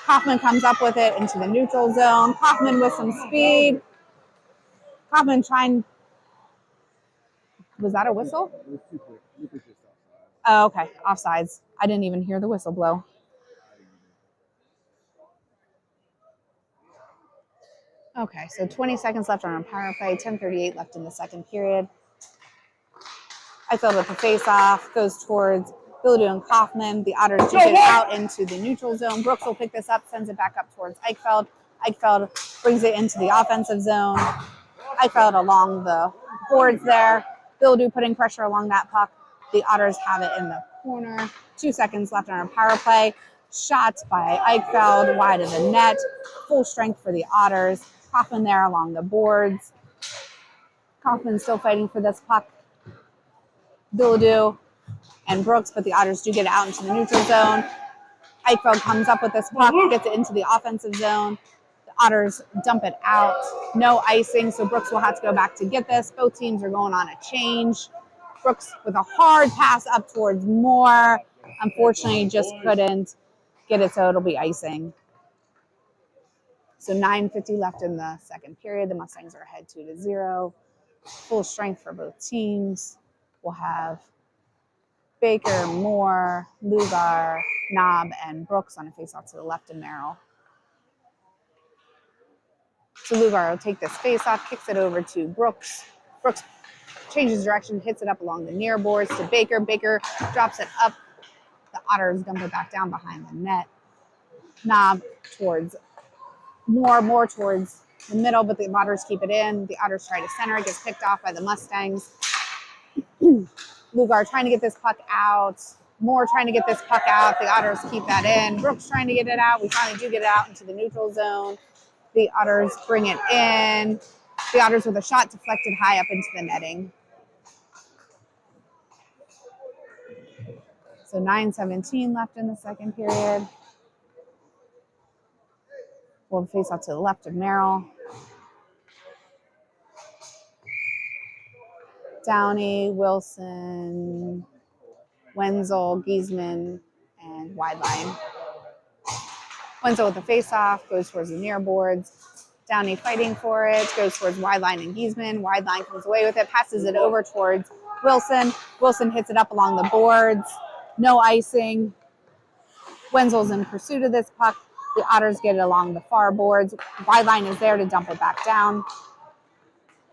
Kaufman comes up with it into the neutral zone. Kaufman with some speed. Kaufman trying. Was that a whistle? It was too quick. You could just offside. Oh, okay. Offsides. I didn't even hear the whistle blow. Okay, so 20 seconds left on our power play. 10:38 left in the second period. Eichfeld with the face-off goes towards Bilodeau and Kaufman. The Otters do get it out into the neutral zone. Brooks will pick this up, sends it back up towards Eichfeld. Eichfeld brings it into the offensive zone. Eichfeld along the boards there. Bilodeau putting pressure along that puck. The Otters have it in the corner. 2 seconds left on our power play. Shots by Eichfeld wide of the net. Full strength for the Otters. Kaufman there along the boards. Kaufman still fighting for this puck. Bilodeau and Brooks, but the Otters do get it out into the neutral zone. Eichfeld comes up with this puck, gets it into the offensive zone. The Otters dump it out. No icing, so Brooks will have to go back to get this. Both teams are going on a change. Brooks with a hard pass up towards Moore. Unfortunately, just couldn't get it, so it'll be icing. So 9:50 left in the second period. The Mustangs are ahead 2-0. Full strength for both teams. We'll have Baker, Moore, Lugar, Knob, and Brooks on a face-off to the left of Merrill. So Lugar will take this face-off, kicks it over to Brooks. Brooks changes direction, hits it up along the near boards to Baker. Baker drops it up. The Otters dump it back down behind the net. Knob towards Moore towards the middle, but the Otters keep it in. The Otters try to center it, gets picked off by the Mustangs. Lugar trying to get this puck out. Moore trying to get this puck out. The Otters keep that in. Brooks trying to get it out. We finally do get it out into the neutral zone. The Otters bring it in. The Otters with a shot deflected high up into the netting. So 9:17 left in the second period. We'll face out to the left of Merrill. Downey, Wilson, Wenzel, Giesman, and wide line. Wenzel with the face-off, goes towards the near boards. Downey fighting for it, goes towards wide line and Giesman. Wide line comes away with it, passes it over towards Wilson. Wilson hits it up along the boards. No icing. Wenzel's in pursuit of this puck. The Otters get it along the far boards. Wide line is there to dump it back down.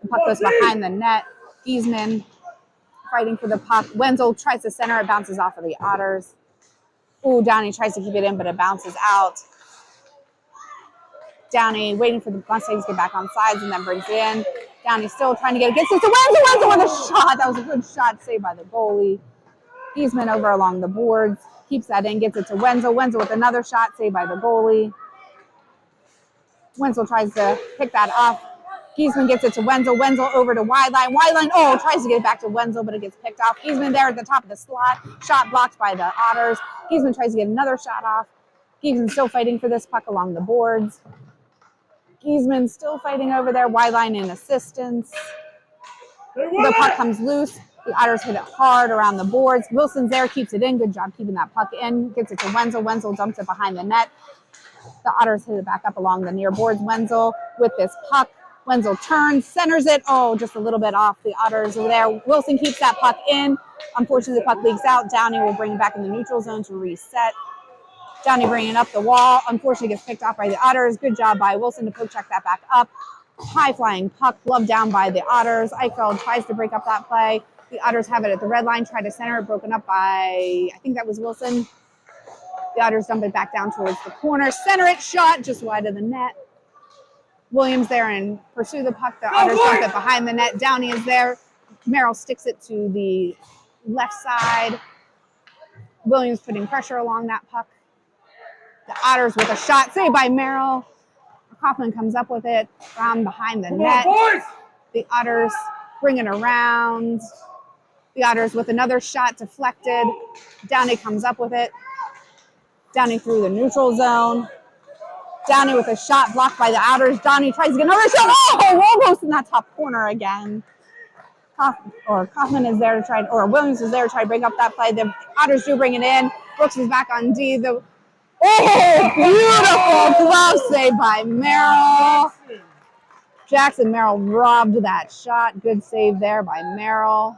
The puck goes behind the net. Giesman fighting for the puck. Wenzel tries to center it, bounces off of the Otters. Ooh, Downey tries to keep it in, but it bounces out. Downey waiting for the Mustangs to get back on sides and then brings it in. Downey still trying to get it. Gets it to Wenzel. Wenzel with a shot. That was a good shot saved by the goalie. Giesman over along the boards. Keeps that in, gets it to Wenzel. Wenzel with another shot saved by the goalie. Wenzel tries to pick that off. Giesman gets it to Wenzel. Wenzel over to wide line. Wide line, tries to get it back to Wenzel, but it gets picked off. Giesman there at the top of the slot. Shot blocked by the Otters. Giesman tries to get another shot off. Giesman still fighting for this puck along the boards. Giesman still fighting over there. Wide line in assistance. The puck comes loose. The Otters hit it hard around the boards. Wilson's there, keeps it in. Good job keeping that puck in. Gets it to Wenzel. Wenzel dumps it behind the net. The Otters hit it back up along the near boards. Wenzel with this puck. Wenzel turns, centers it. Just a little bit off. The Otters are there. Wilson keeps that puck in. Unfortunately, the puck leaks out. Downey will bring it back in the neutral zone to reset. Downey bringing it up the wall. Unfortunately, gets picked off by the Otters. Good job by Wilson to poke check that back up. High flying puck, gloved down by the Otters. Eichfeld tries to break up that play. The Otters have it at the red line, try to center it, broken up by, I think that was Wilson. The Otters dump it back down towards the corner. Center it, shot just wide of the net. Williams there and pursue the puck. The Otters dump it behind the net. Downey is there. Merrill sticks it to the left side. Williams putting pressure along that puck. The Otters with a shot, saved by Merrill. Kaufman comes up with it from behind the net. The Otters bring it around. The Otters with another shot deflected. Downey comes up with it. Downey through the neutral zone. Downey with a shot blocked by the Otters. Downey tries to get another shot. Almost in that top corner again. Kaufman is there to try, or Williams is there to try to break up that play. The Otters do bring it in. Brooks is back on D. Beautiful glove save by Merrill. Jackson Merrill robbed that shot. Good save there by Merrill.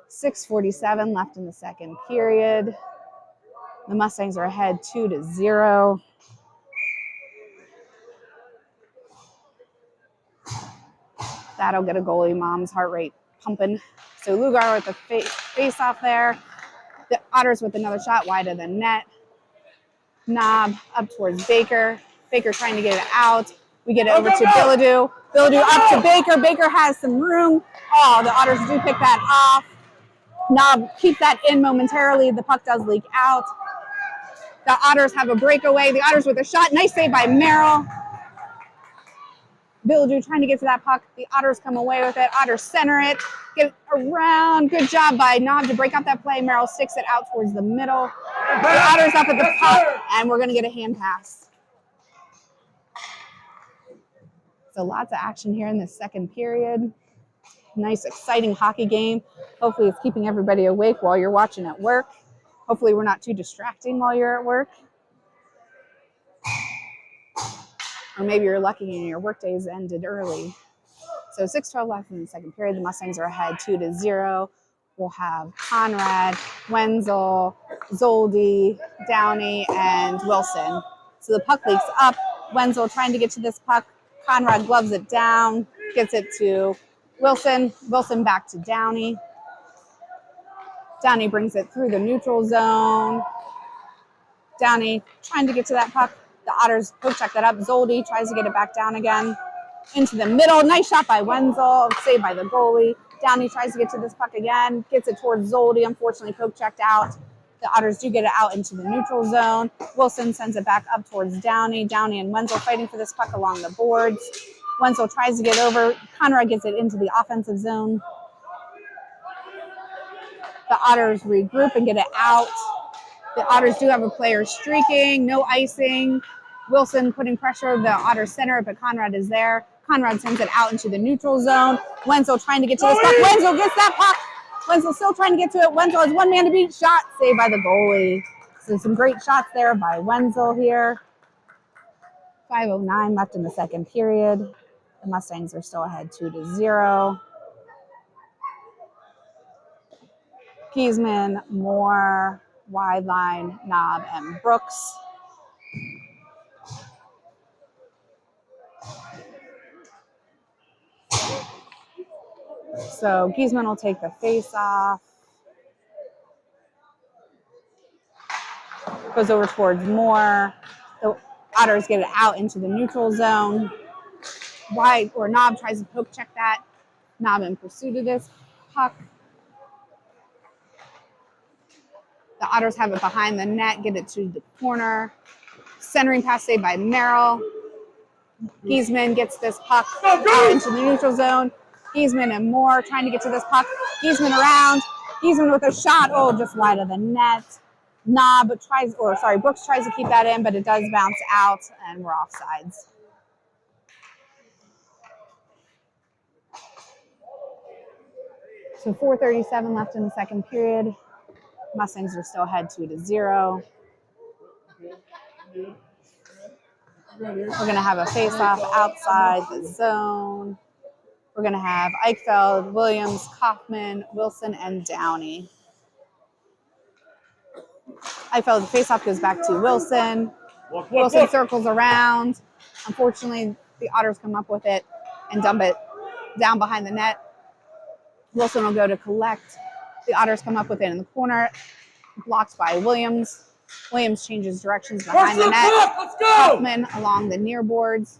6:47 left in the second period. The Mustangs are ahead 2-0. That'll get a goalie mom's heart rate pumping. So Lugar with the face off there. The Otters with another shot wide of the net. Knob up towards Baker. Baker trying to get it out. We get it over to Bilodeau. Bilodeau up to Baker. Baker has some room. The Otters do pick that off. Knob keep that in momentarily. The puck does leak out. The Otters have a breakaway. The Otters with a shot. Nice save by Merrill. Bilodeau trying to get to that puck. The Otters come away with it. Otters center it. Get around. Good job by Knob to break up that play. Merrill sticks it out towards the middle. The Otters up at the puck, and we're going to get a hand pass. So lots of action here in this second period. Nice, exciting hockey game. Hopefully it's keeping everybody awake while you're watching at work. Hopefully we're not too distracting while you're at work. Or maybe you're lucky and your work days ended early. So 6:12 left in the second period. The Mustangs are ahead 2-0. We'll have Conrad, Wenzel, Zoldi, Downey, and Wilson. So the puck leaks up. Wenzel trying to get to this puck. Conrad gloves it down, gets it to Wilson. Wilson back to Downey. Downey brings it through the neutral zone. Downey trying to get to that puck. The Otters poke check that up. Zoldi tries to get it back down again. Into the middle. Nice shot by Wenzel. Saved by the goalie. Downey tries to get to this puck again. Gets it towards Zoldi. Unfortunately, poke checked out. The Otters do get it out into the neutral zone. Wilson sends it back up towards Downey. Downey and Wenzel fighting for this puck along the boards. Wenzel tries to get over. Conrad gets it into the offensive zone. The Otters regroup and get it out. The Otters do have a player streaking. No icing. Wilson putting pressure on the Otters center, but Conrad is there. Conrad sends it out into the neutral zone. Wenzel trying to get to this puck. Wenzel gets that puck. Wenzel still trying to get to it. Wenzel has one man to beat. Shot saved by the goalie. So some great shots there by Wenzel here. 5:09 left in the second period. The Mustangs are still ahead 2-0. Giesman, Moore, wide line, Knob, and Brooks. So Giesman will take the face-off. Goes over towards Moore. The Otters get it out into the neutral zone. Wide, or Knob tries to poke check that. Knob in pursuit of this puck. The Otters have it behind the net, get it to the corner. Centering pass saved by Merrill. Giesman gets this puck out into the neutral zone. Giesman and Moore trying to get to this puck. Giesman around. Giesman with a shot. Oh, just wide of the net. Brooks tries to keep that in, but it does bounce out, and we're offsides. So 4:37 left in the second period. Mustangs are still ahead 2-0. We're going to have a face-off outside the zone. We're going to have Eichfeld, Williams, Kaufman, Wilson, and Downey. Eichfeld, the face-off goes back to Wilson. Wilson circles around. Unfortunately, the Otters come up with it and dump it down behind the net. Wilson will go to collect. The Otters come up with it in the corner, blocked by Williams. Williams changes directions behind the net. Kaufman along the near boards,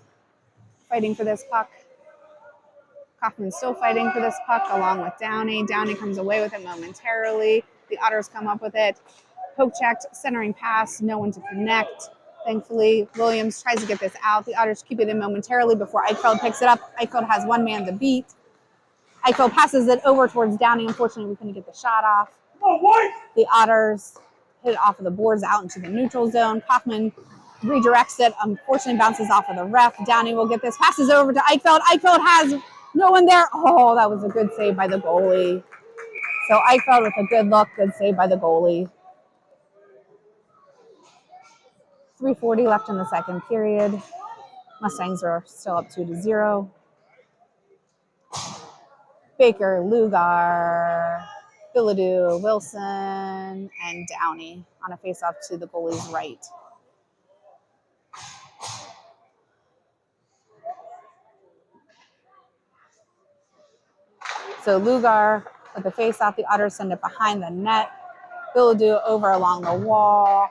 fighting for this puck. Kaufman's still fighting for this puck along with Downey. Downey comes away with it momentarily. The Otters come up with it. Poke checked, centering pass, no one to connect. Thankfully, Williams tries to get this out. The Otters keep it in momentarily before Eichfeld picks it up. Eichfeld has one man to beat. Eichfeld passes it over towards Downey. Unfortunately, we couldn't get the shot off. The Otters hit it off of the boards out into the neutral zone. Kaufman redirects it. Unfortunately, bounces off of the ref. Downey will get this. Passes over to Eichfeld. Eichfeld has no one there. Oh, that was a good save by the goalie. So Eichfeld with a good look. Good save by the goalie. 3:40 left in the second period. Mustangs are still up 2-0. Baker, Lugar, Bilodeau, Wilson, and Downey on a face-off to the goalie's right. So Lugar with the face-off, the Otters send it behind the net. Bilodeau over along the wall.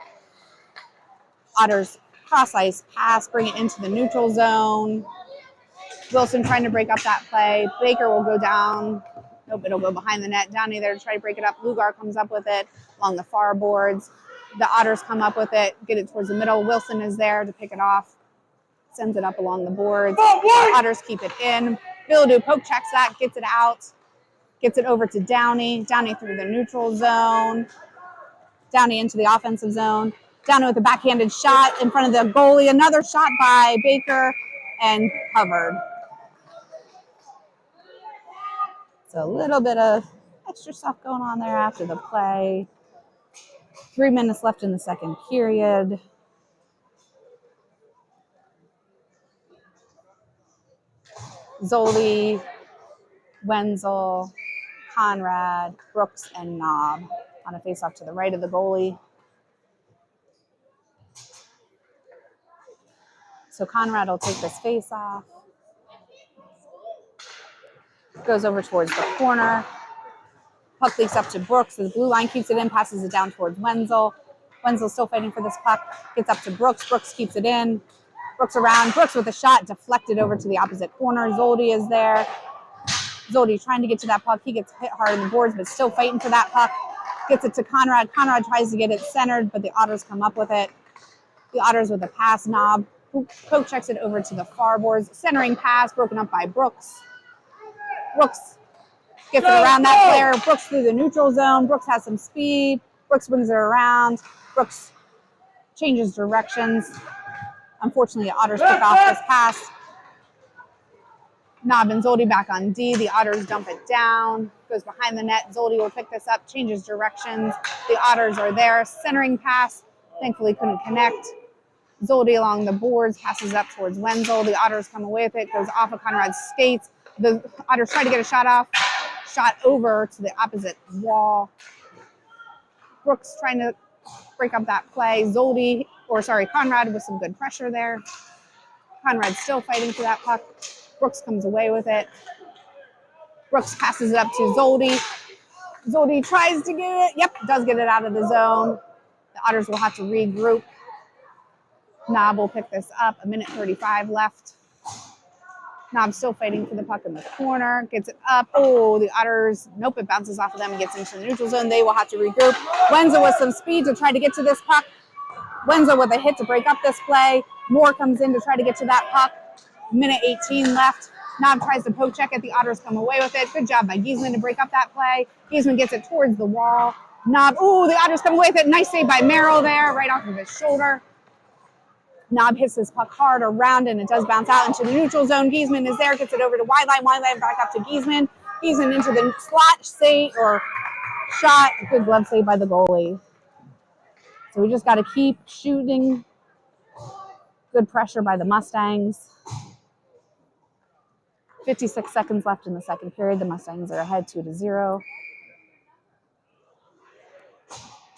Otters cross-ice pass, bring it into the neutral zone. Wilson trying to break up that play. Baker will go down. Nope, it'll go behind the net. Downey there to try to break it up. Lugar comes up with it along the far boards. The Otters come up with it, get it towards the middle. Wilson is there to pick it off. Sends it up along the boards. The Otters keep it in. Bilodeau poke checks that, gets it out. Gets it over to Downey. Downey through the neutral zone. Downey into the offensive zone. Downey with a backhanded shot in front of the goalie. Another shot by Baker and covered. So a little bit of extra stuff going on there after the play. 3 minutes left in the second period. Zoldi, Wenzel, Conrad, Brooks, and Knob on a face-off to the right of the goalie. So Conrad will take this face-off. Goes over towards the corner. Puck leaks up to Brooks. The blue line keeps it in, passes it down towards Wenzel. Wenzel's still fighting for this puck. Gets up to Brooks. Brooks keeps it in. Brooks around. Brooks with a shot deflected over to the opposite corner. Zoldy is there. Zoldy trying to get to that puck. He gets hit hard in the boards, but still fighting for that puck. Gets it to Conrad. Conrad tries to get it centered, but the Otters come up with it. The Otters with a pass. Knob. Poke checks it over to the far boards. Centering pass broken up by Brooks. Brooks gets it around that player. Brooks through the neutral zone. Brooks has some speed. Brooks brings it around. Brooks changes directions. Unfortunately, the Otters pick off this pass. Knob and Zoldy back on D. The Otters dump it down. Goes behind the net. Zoldy will pick this up. Changes directions. The Otters are there. Centering pass. Thankfully couldn't connect. Zoldy along the boards. Passes up towards Wenzel. The Otters come away with it. Goes off of Conrad's skates. The Otters try to get a shot off. Shot over to the opposite wall. Brooks trying to break up that play. Conrad with some good pressure there. Conrad's still fighting for that puck. Brooks comes away with it. Brooks passes it up to Zoldy. Zoldy tries to get it. Yep, does get it out of the zone. The Otters will have to regroup. Knob will pick this up. 1:35 left. Knob still fighting for the puck in the corner. Gets it up. Oh, the Otters. Nope, it bounces off of them and gets into the neutral zone. They will have to regroup. Wenzel with some speed to try to get to this puck. Wenzel with a hit to break up this play. Moore comes in to try to get to that puck. 1:18 left. Knob tries to poke check it. The Otters come away with it. Good job by Giesman to break up that play. Giesman gets it towards the wall. Knob. Oh, the Otters come away with it. Nice save by Merrill there, right off of his shoulder. Knob hits this puck hard around, and it does bounce out into the neutral zone. Giesman is there, gets it over to Wideline. Wideline back up to Giesman. Giesman into the slot shot. Good glove save by the goalie. So we just got to keep shooting. Good pressure by the Mustangs. 56 seconds left in the second period. The Mustangs are ahead 2-0.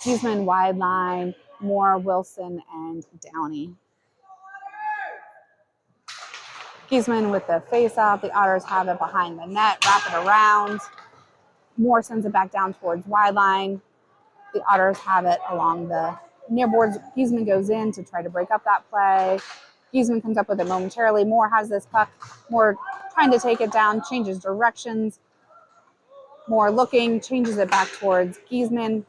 Giesman, Wideline, Moore, Wilson, and Downey. Giesman with the face-off. The Otters have it behind the net. Wrap it around. Moore sends it back down towards Wideline. The Otters have it along the near boards. Giesman goes in to try to break up that play. Giesman comes up with it momentarily. Moore has this puck. Moore trying to take it down, changes directions. Moore looking, changes it back towards Giesman.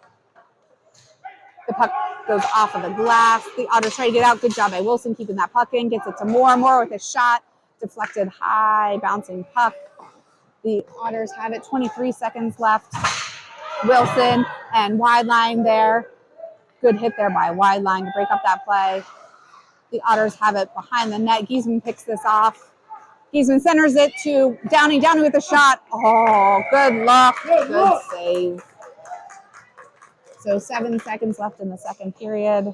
The puck goes off of the glass. The Otters try to get out. Good job by Wilson keeping that puck in. Gets it to Moore. Moore with a shot. Deflected high, bouncing puck. The Otters have it. 23 seconds left. Wilson and Wideline there. Good hit there by Wideline to break up that play. The Otters have it behind the net. Giesman picks this off. Giesman centers it to Downey. Downey with a shot. Oh, good luck. Good save. So 7 seconds left in the second period.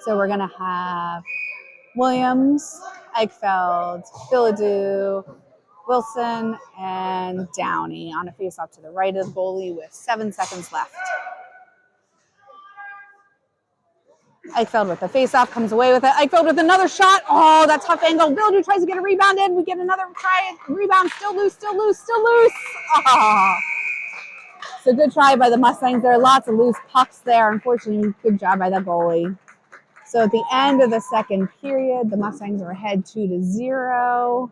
So we're going to have Williams, Eichfeld, Bilodeau, Wilson, and Downey on a face-off to the right of the goalie with 7 seconds left. Eichfeld with the face-off, comes away with it. Eichfeld with another shot. Oh, that tough angle. Bilodeau tries to get a rebound in. We get another try. Rebound, still loose. Oh. So good try by the Mustangs there. Lots of loose pucks there. Unfortunately, good job by the goalie. So at the end of the second period, the Mustangs are ahead 2-0.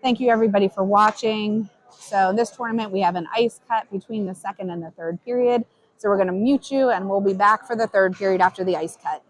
Thank you, everybody, for watching. So in this tournament, we have an ice cut between the second and the third period. So we're going to mute you, and we'll be back for the third period after the ice cut.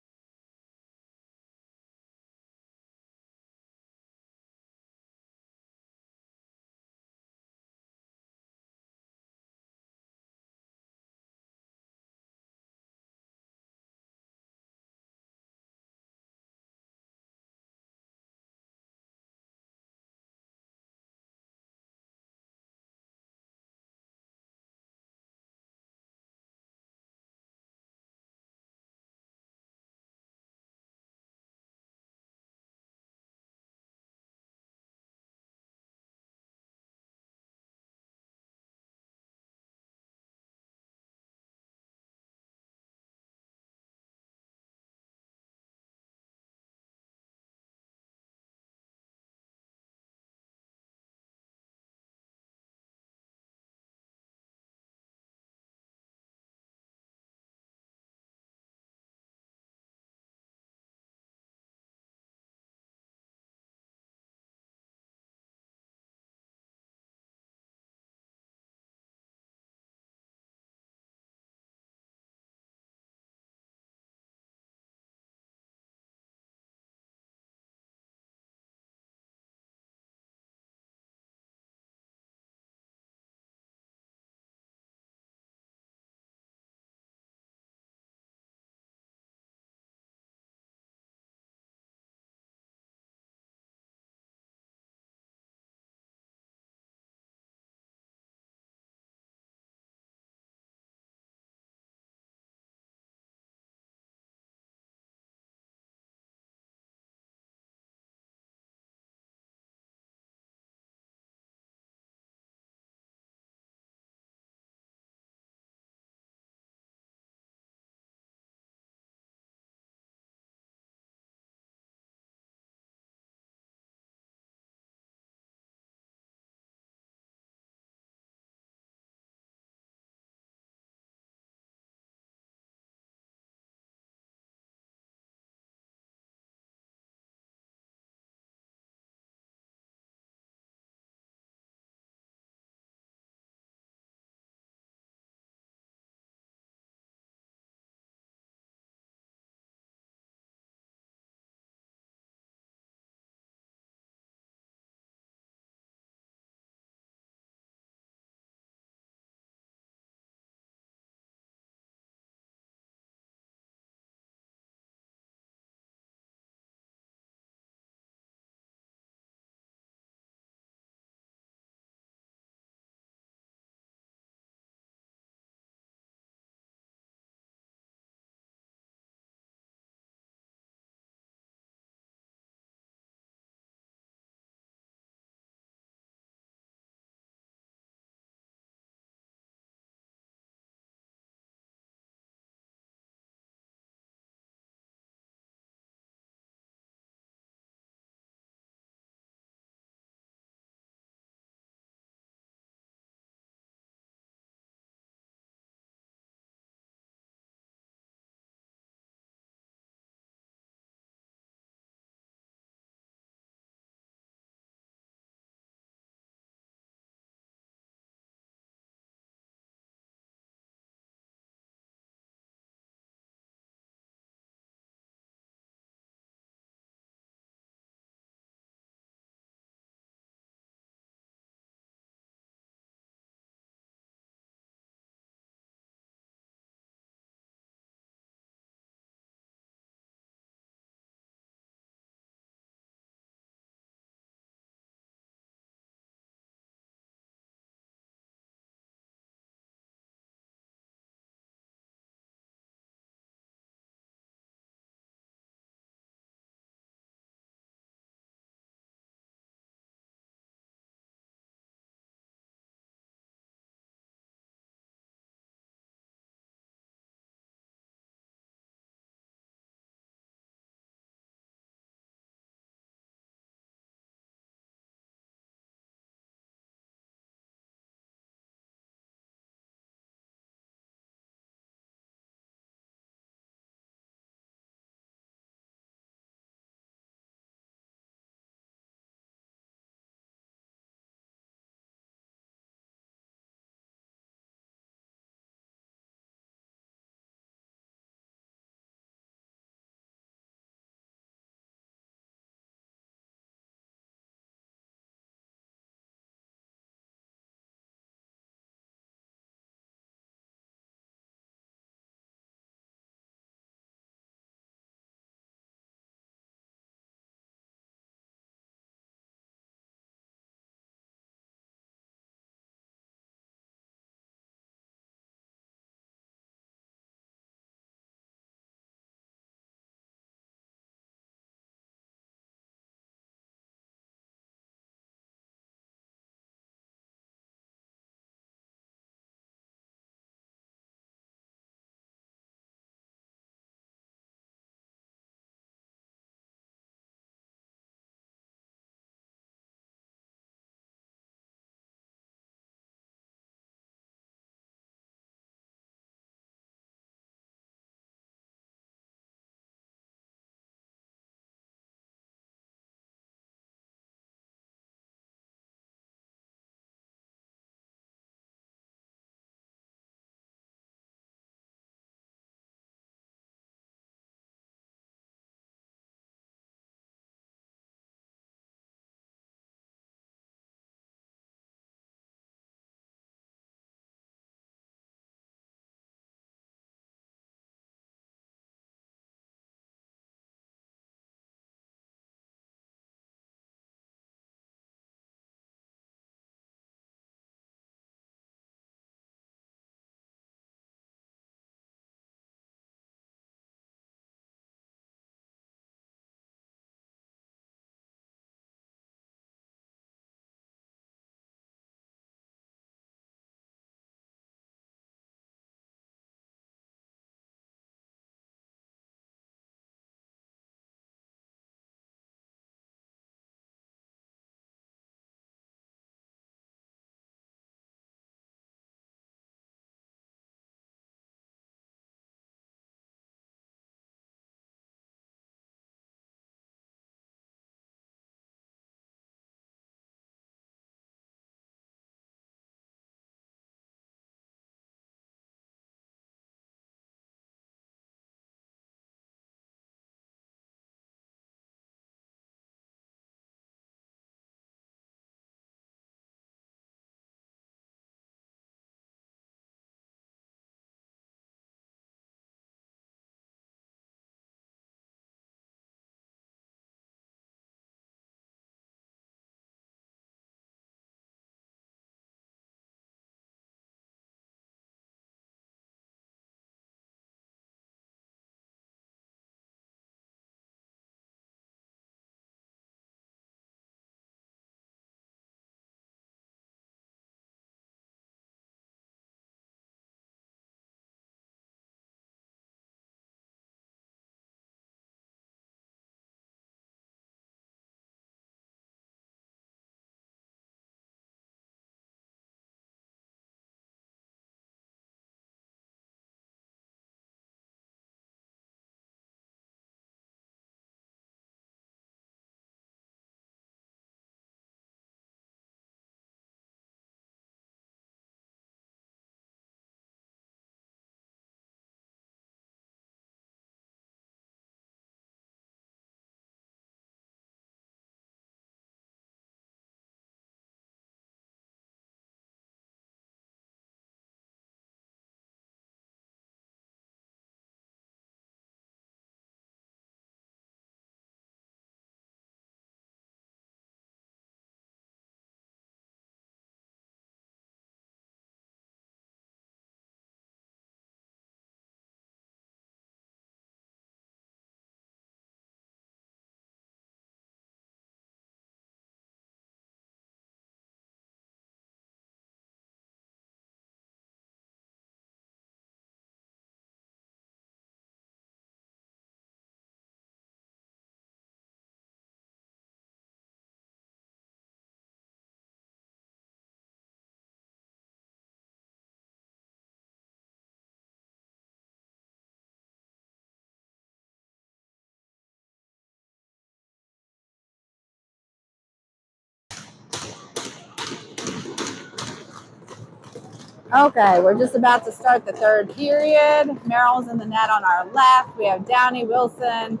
Okay, we're just about to start the third period. Merrill's in the net on our left. We have Downey, Wilson,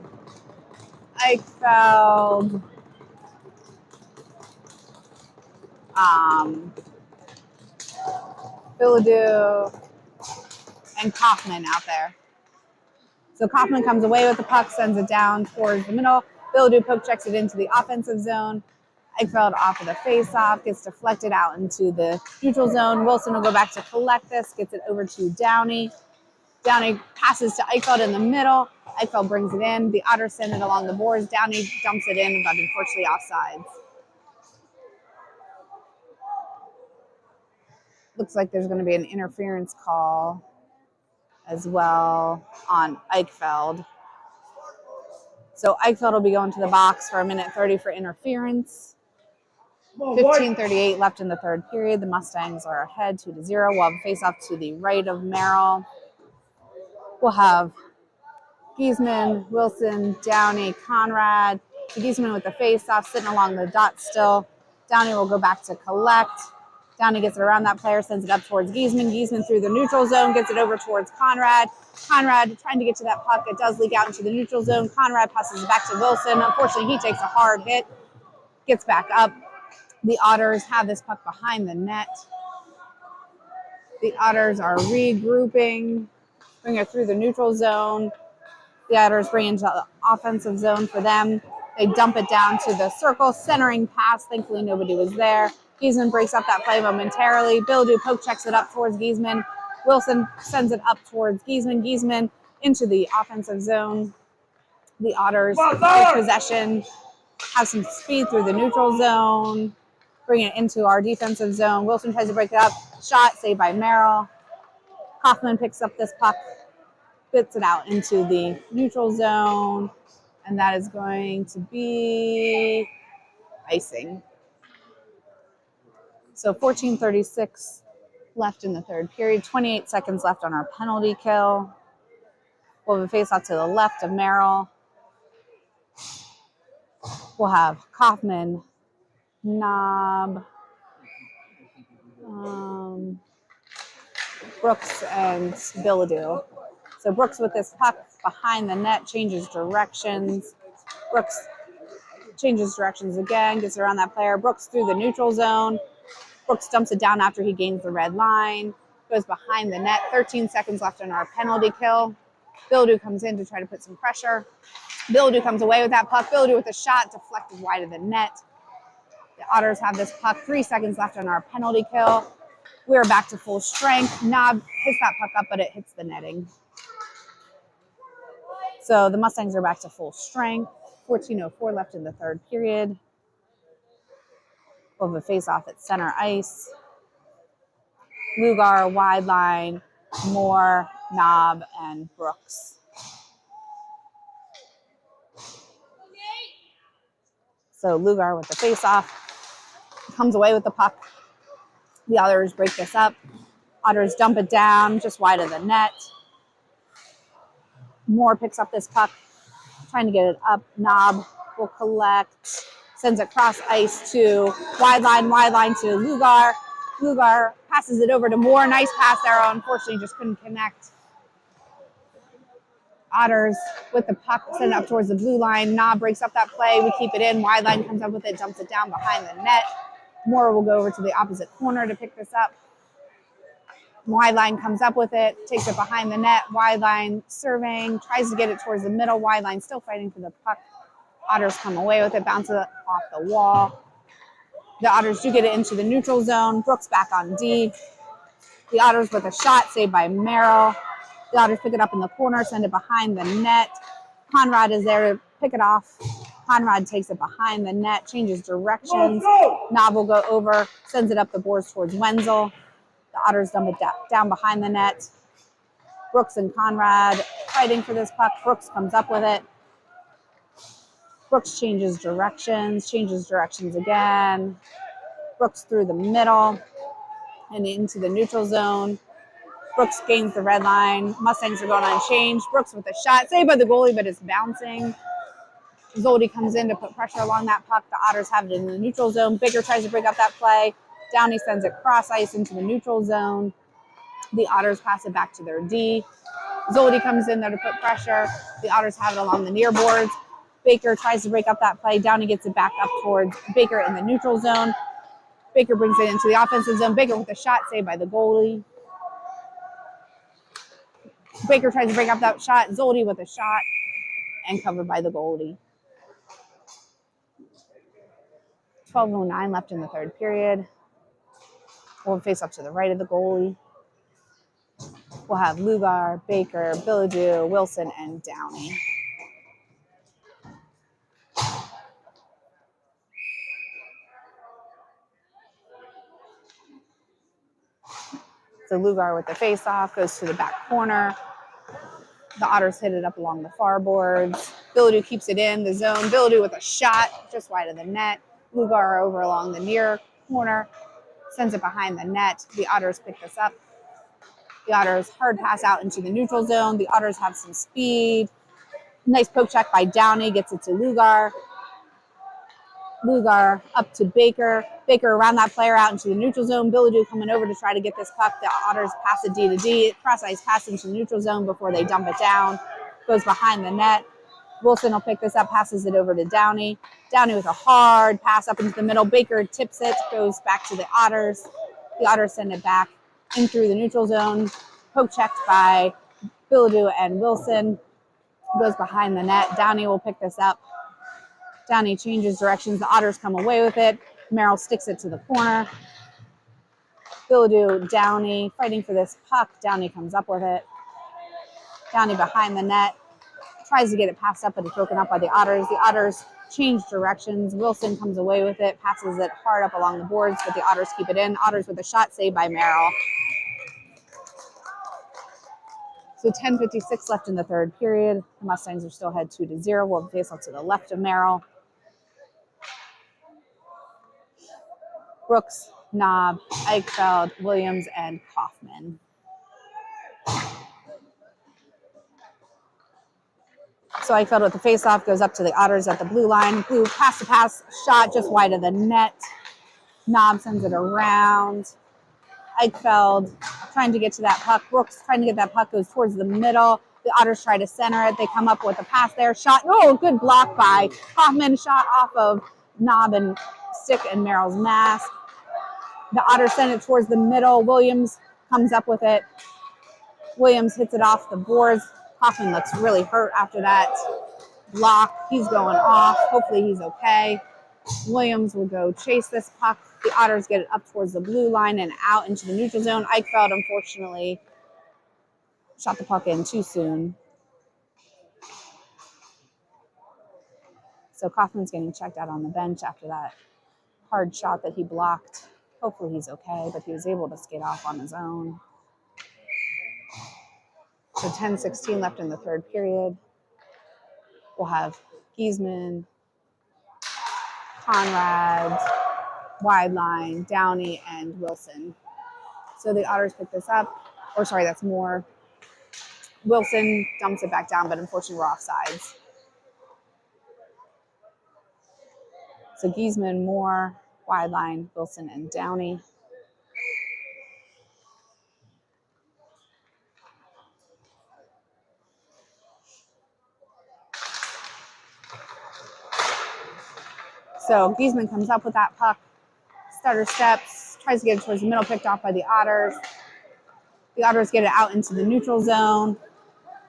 Eichfeld, Billadu, and Kaufman out there. So Kaufman comes away with the puck, sends it down towards the middle. Billadu poke checks it into the offensive zone. Eichfeld off of the face-off, gets deflected out into the neutral zone. Wilson will go back to collect this, gets it over to Downey. Downey passes to Eichfeld in the middle. Eichfeld brings it in. The Otters send it along the boards. Downey dumps it in, but unfortunately offsides. Looks like there's going to be an interference call as well on Eichfeld. So Eichfeld will be going to the box for 1:30 for interference. 15:38 left in the third period. The Mustangs are ahead 2-0. We'll have a face-off to the right of Merrill. We'll have Giesman, Wilson, Downey, Conrad. Giesman with the face-off, sitting along the dot still. Downey will go back to collect. Downey gets it around that player, sends it up towards Giesman. Giesman through the neutral zone, gets it over towards Conrad. Conrad trying to get to that puck. It does leak out into the neutral zone. Conrad passes it back to Wilson. Unfortunately, he takes a hard hit, gets back up. The Otters have this puck behind the net. The Otters are regrouping, bring it through the neutral zone. The Otters bring into the offensive zone for them. They dump it down to the circle, centering pass. Thankfully, nobody was there. Giesman breaks up that play momentarily. Billadu poke checks it up towards Giesman. Wilson sends it up towards Giesman. Giesman into the offensive zone. The Otters take possession, have some speed through the neutral zone, bring it into our defensive zone. Wilson tries to break it up. Shot saved by Merrill. Kaufman picks up this puck, spits it out into the neutral zone, and that is going to be icing. So 14:36 left in the third period, 28 seconds left on our penalty kill. We'll have a face-off to the left of Merrill. We'll have Kaufman, Knob, Brooks, and Billadu. So Brooks with this puck behind the net changes directions. Brooks changes directions again, gets around that player. Brooks through the neutral zone. Brooks dumps it down after he gains the red line. Goes behind the net. 13 seconds left on our penalty kill. Billadu comes in to try to put some pressure. Billadu comes away with that puck. Billadu with a shot deflected wide of the net. The Otters have this puck. 3 seconds left on our penalty kill. We're back to full strength. Knob hits that puck up, but it hits the netting. So the Mustangs are back to full strength. 14:04 left in the third period. We'll have a face-off at center ice. Lugar, wide line, Moore, Knob, and Brooks. So Lugar with the face-off comes away with the puck. The Otters break this up. Otters dump it down just wide of the net. Moore picks up this puck, trying to get it up. Knob will collect, sends it cross ice to wide line to Lugar. Lugar passes it over to Moore. Nice pass there. Unfortunately, just couldn't connect. Otters with the puck, send it up towards the blue line. Knob breaks up that play. We keep it in. Wide line comes up with it, dumps it down behind the net. Moore will go over to the opposite corner to pick this up. Wide line comes up with it, takes it behind the net. Wide line serving, tries to get it towards the middle. Wide line still fighting for the puck. Otters come away with it, bounce it off the wall. The Otters do get it into the neutral zone. Brooks back on D. The Otters with a shot saved by Merrill. The Otters pick it up in the corner, send it behind the net. Conrad is there to pick it off. Conrad takes it behind the net, changes directions. Knob will go over, sends it up the boards towards Wenzel. The Otters dump it down behind the net. Brooks and Conrad fighting for this puck. Brooks comes up with it. Brooks changes directions again. Brooks through the middle and into the neutral zone. Brooks gains the red line. Mustangs are going unchanged. Brooks with a shot, saved by the goalie, but it's bouncing. Zoldi comes in to put pressure along that puck. The Otters have it in the neutral zone. Bigger tries to break up that play. Downey sends it cross ice into the neutral zone. The Otters pass it back to their D. Zoldi comes in there to put pressure. The Otters have it along the near boards. Baker tries to break up that play. Downey gets it back up towards Baker in the neutral zone. Baker brings it into the offensive zone. Baker with a shot saved by the goalie. Baker tries to break up that shot. Zoldi with a shot and covered by the goalie. 12:09 left in the third period. We'll face up to the right of the goalie. We'll have Lugar, Baker, Billadu, Wilson, and Downey. So Lugar with the face-off goes to the back corner. The Otters hit it up along the far boards. Billadu keeps it in the zone. Billadu with a shot just wide of the net. Lugar over along the near corner. Sends it behind the net. The Otters pick this up. The Otters hard pass out into the neutral zone. The Otters have some speed. Nice poke check by Downey. Gets it to Lugar. Lugar up to Baker. Baker around that player out into the neutral zone. Billadu coming over to try to get this puck. The Otters pass it D to D. Cross-ice pass into the neutral zone before they dump it down. Goes behind the net. Wilson will pick this up, passes it over to Downey. Downey with a hard pass up into the middle. Baker tips it, goes back to the Otters. The Otters send it back in through the neutral zone. Poke checked by Billadu and Wilson. Goes behind the net. Downey will pick this up. Downey changes directions. The Otters come away with it. Merrill sticks it to the corner. Billadu, Downey fighting for this puck. Downey comes up with it. Downey behind the net. Tries to get it passed up, but it's broken up by the Otters. The Otters change directions. Wilson comes away with it, passes it hard up along the boards, but the Otters keep it in. Otters with a shot saved by Merrill. So 10:56 left in the third period. The Mustangs are still ahead 2-0. We'll face off to the left of Merrill. Brooks, Knob, Eichfeld, Williams, and Kaufman. So Eichfeld with the faceoff goes up to the Otters at the blue line. Blue pass-to-pass shot just wide of the net. Knob sends it around. Eichfeld trying to get to that puck. Brooks trying to get that puck, goes towards the middle. The Otters try to center it. They come up with a pass there. Shot. Oh, good block by Kaufman. Shot off of Knob and stick and Merrill's mask. The Otters send it towards the middle. Williams comes up with it. Williams hits it off the boards. Kaufman looks really hurt after that block. He's going off. Hopefully he's okay. Williams will go chase this puck. The Otters get it up towards the blue line and out into the neutral zone. Eichfeld, unfortunately, shot the puck in too soon. So Kaufman's getting checked out on the bench after that hard shot that he blocked. Hopefully he's okay, but he was able to skate off on his own. So 10:16 left in the third period. We'll have Giesman, Conrad, wide line, Downey, and Wilson. So the Otters pick this up. Or sorry, that's Moore. Wilson dumps it back down, but unfortunately we're offsides. So Giesman, Moore, wide line, Wilson, and Downey. So Giesman comes up with that puck, stutter steps, tries to get it towards the middle, picked off by the Otters. The Otters get it out into the neutral zone.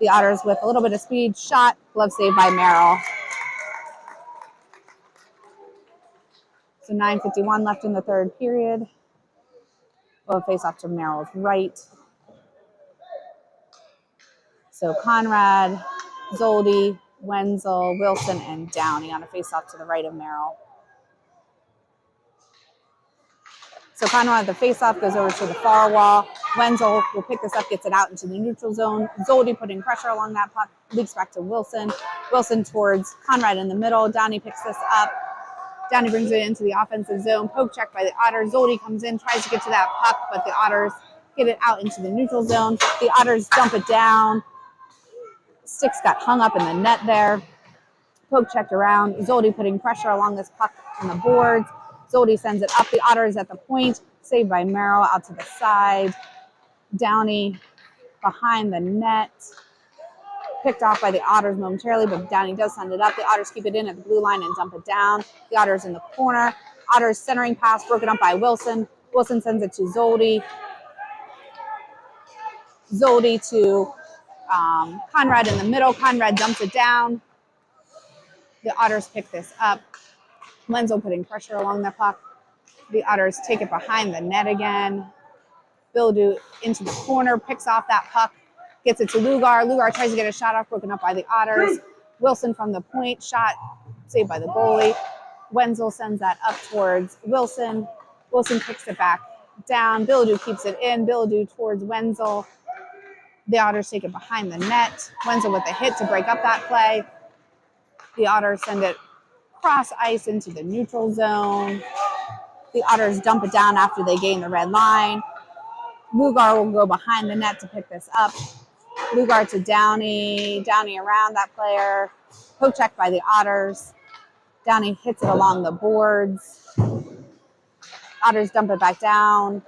The Otters with a little bit of speed, shot, glove save by Merrill. So 9:51 left in the third period. We'll face off to Merrill's right. So Conrad, Zoldi, Wenzel, Wilson, and Downey on a face-off to the right of Merrill. So Conrad, the face-off goes over to the far wall. Wenzel will pick this up, gets it out into the neutral zone. Zoldi putting pressure along that puck, leaks back to Wilson. Wilson towards Conrad in the middle. Downey picks this up. Downey brings it into the offensive zone. Poke check by the Otters. Zoldi comes in, tries to get to that puck, but the Otters get it out into the neutral zone. The Otters dump it down. Sticks got hung up in the net there. Poke checked around. Zoldi putting pressure along this puck on the boards. Zoldi sends it up. The Otters at the point. Saved by Merrill out to the side. Downey behind the net. Picked off by the Otters momentarily, but Downey does send it up. The Otters keep it in at the blue line and dump it down. The Otters in the corner. Otters centering pass broken up by Wilson. Wilson sends it to Zoldi. Zoldi to Conrad in the middle. Conrad dumps it down. The Otters pick this up. Wenzel putting pressure along the puck. The Otters take it behind the net again. Bildu into the corner, picks off that puck, gets it to Lugar. Lugar tries to get a shot off, broken up by the Otters. Wilson from the point, shot saved by the goalie. Wenzel sends that up towards Wilson. Wilson kicks it back down. Bildu keeps it in. Bildu towards Wenzel. The Otters take it behind the net. Wenzel with a hit to break up that play. The Otters send it cross ice into the neutral zone. The Otters dump it down after they gain the red line. Lugar will go behind the net to pick this up. Lugar to Downey. Downey around that player. Poke check by the Otters. Downey hits it along the boards. Otters dump it back down.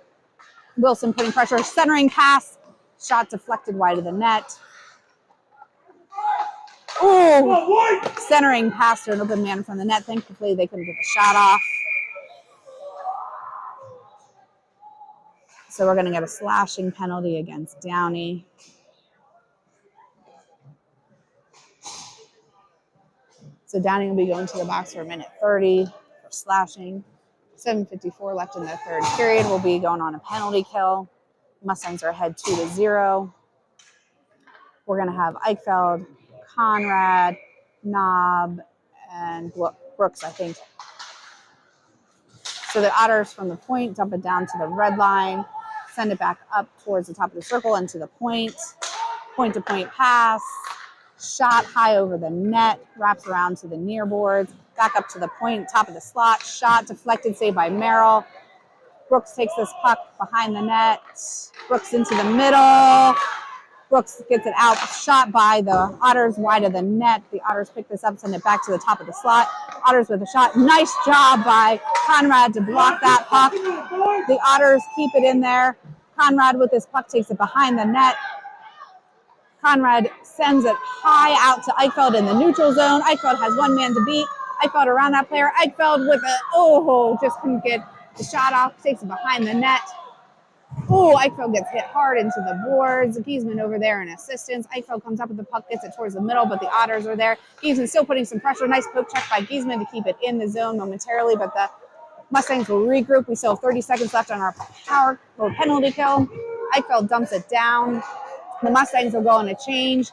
Wilson putting pressure. Centering pass. Shot deflected wide of the net. Ooh! Centering pass to an open man from the net. Thankfully, they couldn't get the shot off. So we're going to get a slashing penalty against Downey. So Downey will be going to the box for a minute 30 for slashing. 7:54 left in the third period. We'll be going on a penalty kill. Mustangs are ahead 2-0. We're going to have Eichfeld, Conrad, Knob, and Brooks, I think. So the Otters from the point dump it down to the red line, send it back up towards the top of the circle and to the point. Point-to-point pass. Shot high over the net, wraps around to the near boards, back up to the point, top of the slot. Shot deflected, saved by Merrill. Brooks takes this puck behind the net. Brooks into the middle. Brooks gets it out, shot by the Otters wide of the net. The Otters pick this up, send it back to the top of the slot. Otters with a shot. Nice job by Conrad to block that puck. The Otters keep it in there. Conrad with this puck takes it behind the net. Conrad sends it high out to Eichfeld in the neutral zone. Eichfeld has one man to beat. Eichfeld around that player. Eichfeld with just couldn't get the shot off. Takes it behind the net. Eichfeld gets hit hard into the boards. Giesman over there in assistance. Eichfeld comes up with the puck, gets it towards the middle, but the Otters are there. Giesman still putting some pressure. Nice poke check by Giesman to keep it in the zone momentarily, but the Mustangs will regroup. We still have 30 seconds left on our power or penalty kill. Eichfeld dumps it down. The Mustangs will go on a change.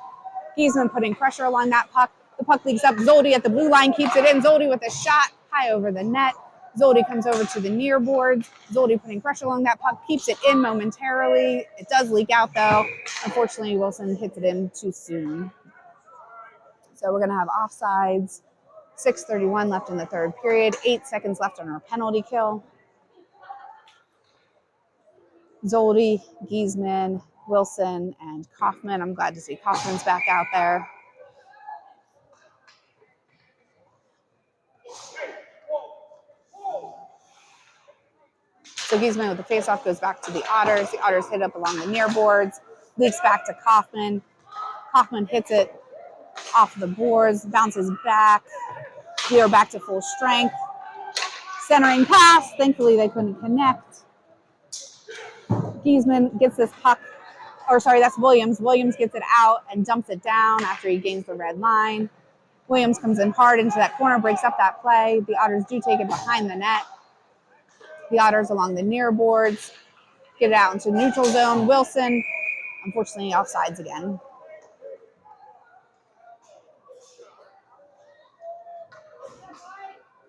Giesman putting pressure along that puck. The puck leaks up. Zoldi at the blue line keeps it in. Zoldi with a shot high over the net. Zoldi comes over to the near boards. Zoldi putting pressure along that puck, keeps it in momentarily. It does leak out though. Unfortunately, Wilson hits it in too soon. So we're gonna have offsides. 6:31 left in the third period. 8 seconds left on our penalty kill. Zoldi, Giesman, Wilson, and Kaufman. I'm glad to see Kaufman's back out there. So Giesman with the faceoff goes back to the Otters. The Otters hit up along the near boards, leaks back to Kaufman. Kaufman hits it off the boards, bounces back. We are back to full strength. Centering pass. Thankfully, they couldn't connect. Giesman gets this puck, that's Williams. Williams gets it out and dumps it down after he gains the red line. Williams comes in hard into that corner, breaks up that play. The Otters do take it behind the net. The Otters along the near boards get it out into neutral zone. Wilson, unfortunately, offsides again.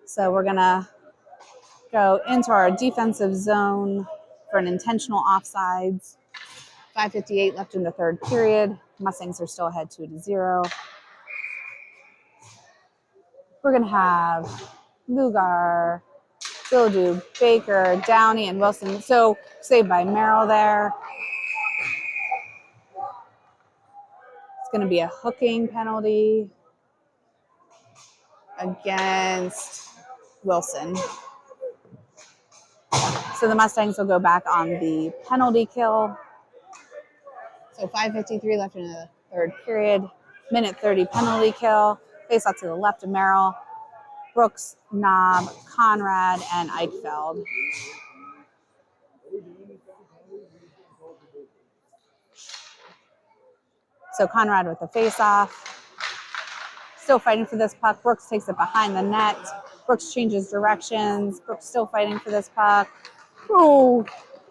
So we're going to go into our defensive zone for an intentional offsides. 5:58 left in the third period. Mustangs are still ahead 2-0. We're going to have Lugar, Bildu, Baker, Downey, and Wilson. So saved by Merrill there. It's going to be a hooking penalty against Wilson. So the Mustangs will go back on the penalty kill. So 5:53 left in the third period. Minute 30 penalty kill. Face out to the left of Merrill. Brooks, Knob, Conrad, and Eichfeld. So Conrad with the face-off. Still fighting for this puck. Brooks takes it behind the net. Brooks changes directions. Brooks still fighting for this puck. Oh,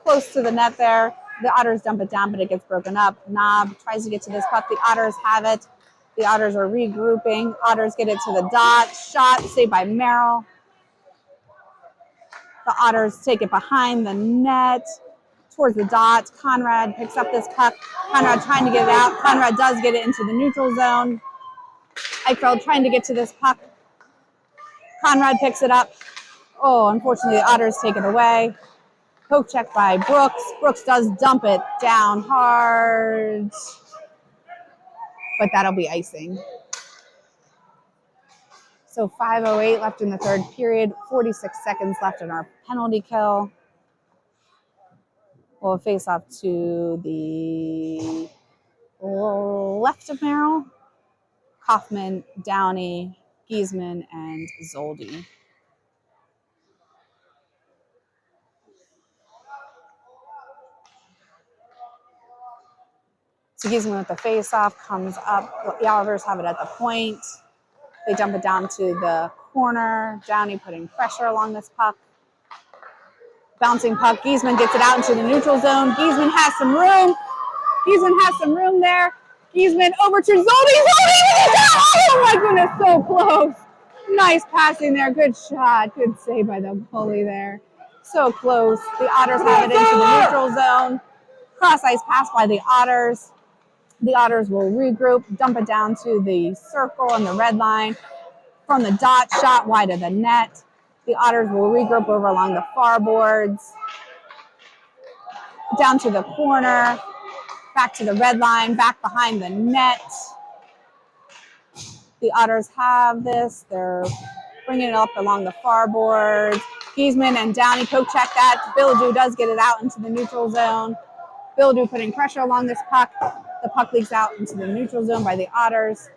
close to the net there. The Otters dump it down, but it gets broken up. Knob tries to get to this puck. The Otters have it. The Otters are regrouping. Otters get it to the dot. Shot saved by Merrill. The Otters take it behind the net towards the dot. Conrad picks up this puck. Conrad trying to get it out. Conrad does get it into the neutral zone. Eichfeld trying to get to this puck. Conrad picks it up. Oh, unfortunately, the Otters take it away. Poke check by Brooks. Brooks does dump it down hard, but that'll be icing. So 5:08 left in the third period, 46 seconds left in our penalty kill. We'll face off to the left of Merrill. Kaufman, Downey, Giesman, and Zoldi. So Giesman with the face-off comes up. The Otters have it at the point. They dump it down to the corner. Downey putting pressure along this puck. Bouncing puck. Giesman gets it out into the neutral zone. Giesman has some room. Giesman has some room there. Giesman over to Zoldi. Oh my goodness, so close. Nice passing there. Good shot. Good save by the goalie there. So close. The Otters have it into the neutral zone. Cross ice pass by the Otters. The Otters will regroup, dump it down to the circle and the red line. From the dot, shot wide of the net. The Otters will regroup over along the far boards. Down to the corner. Back to the red line, back behind the net. The Otters have this. They're bringing it up along the far boards. Giesman and Downey poke check that. Bildu does get it out into the neutral zone. Bildu putting pressure along this puck. The puck leaks out into the neutral zone by the Otters.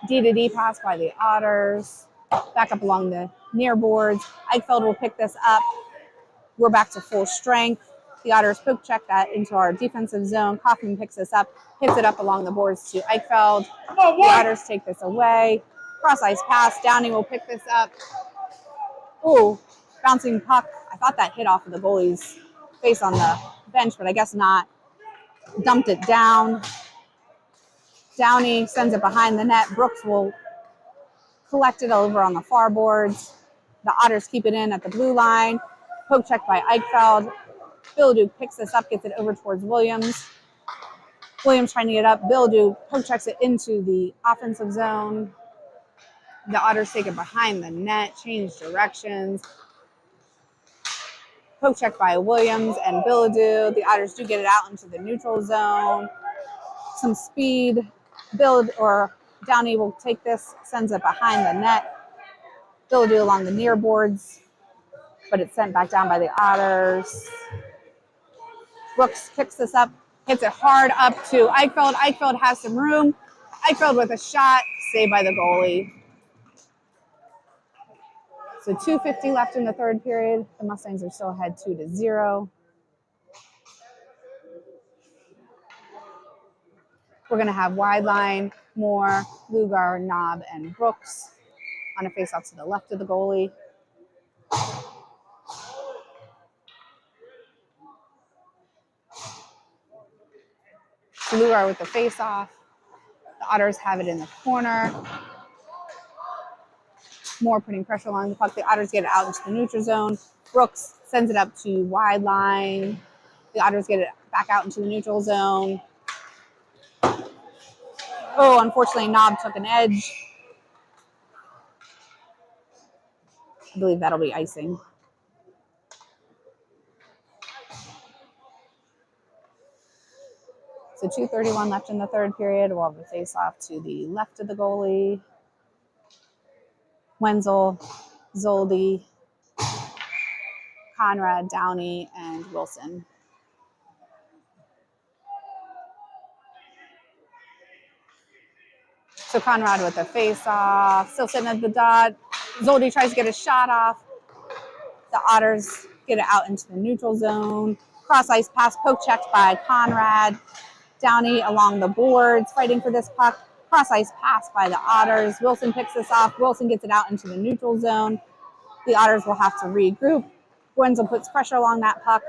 D-to-D pass by the Otters. Back up along the near boards. Eichfeld will pick this up. We're back to full strength. The Otters poke check that into our defensive zone. Kaufman picks this up, hits it up along the boards to Eichfeld. The Otters take this away. Cross ice pass. Downey will pick this up. Ooh, bouncing puck. I thought that hit off of the goalie's face on the bench, but I guess not. Dumped it down. Downey sends it behind the net. Brooks will collect it over on the far boards. The Otters keep it in at the blue line. Poke check by Eichfeld. Bildu picks this up, gets it over towards Williams. Williams trying to get up. Bildu poke checks it into the offensive zone. The Otters take it behind the net, change directions. Poke check by Williams and Bildu. The Otters do get it out into the neutral zone. Some speed. Downey will take this, sends it behind the net. Bildu along the near boards, but it's sent back down by the Otters. Brooks kicks this up, hits it hard up to Eichfeld. Eichfeld has some room. Eichfeld with a shot, saved by the goalie. So 2:50 left in the third period. The Mustangs are still ahead 2-0. We're going to have wide line, Moore, Lugar, Knob, and Brooks on a face-off to the left of the goalie. Lugar with the face-off. The Otters have it in the corner. Moore putting pressure along the puck. The Otters get it out into the neutral zone. Brooks sends it up to wide line. The Otters get it back out into the neutral zone. Oh, unfortunately, Knob took an edge. I believe that'll be icing. So 2:31 left in the third period. We'll have a face-off to the left of the goalie. Wenzel, Zoldi, Conrad, Downey, and Wilson. So Conrad with the face-off, still sitting at the dot. Zoldi tries to get a shot off. The Otters get it out into the neutral zone. Cross ice pass, poke checked by Conrad. Downey along the boards, fighting for this puck. Cross ice pass by the Otters. Wilson picks this off. Wilson gets it out into the neutral zone. The Otters will have to regroup. Wenzel puts pressure along that puck.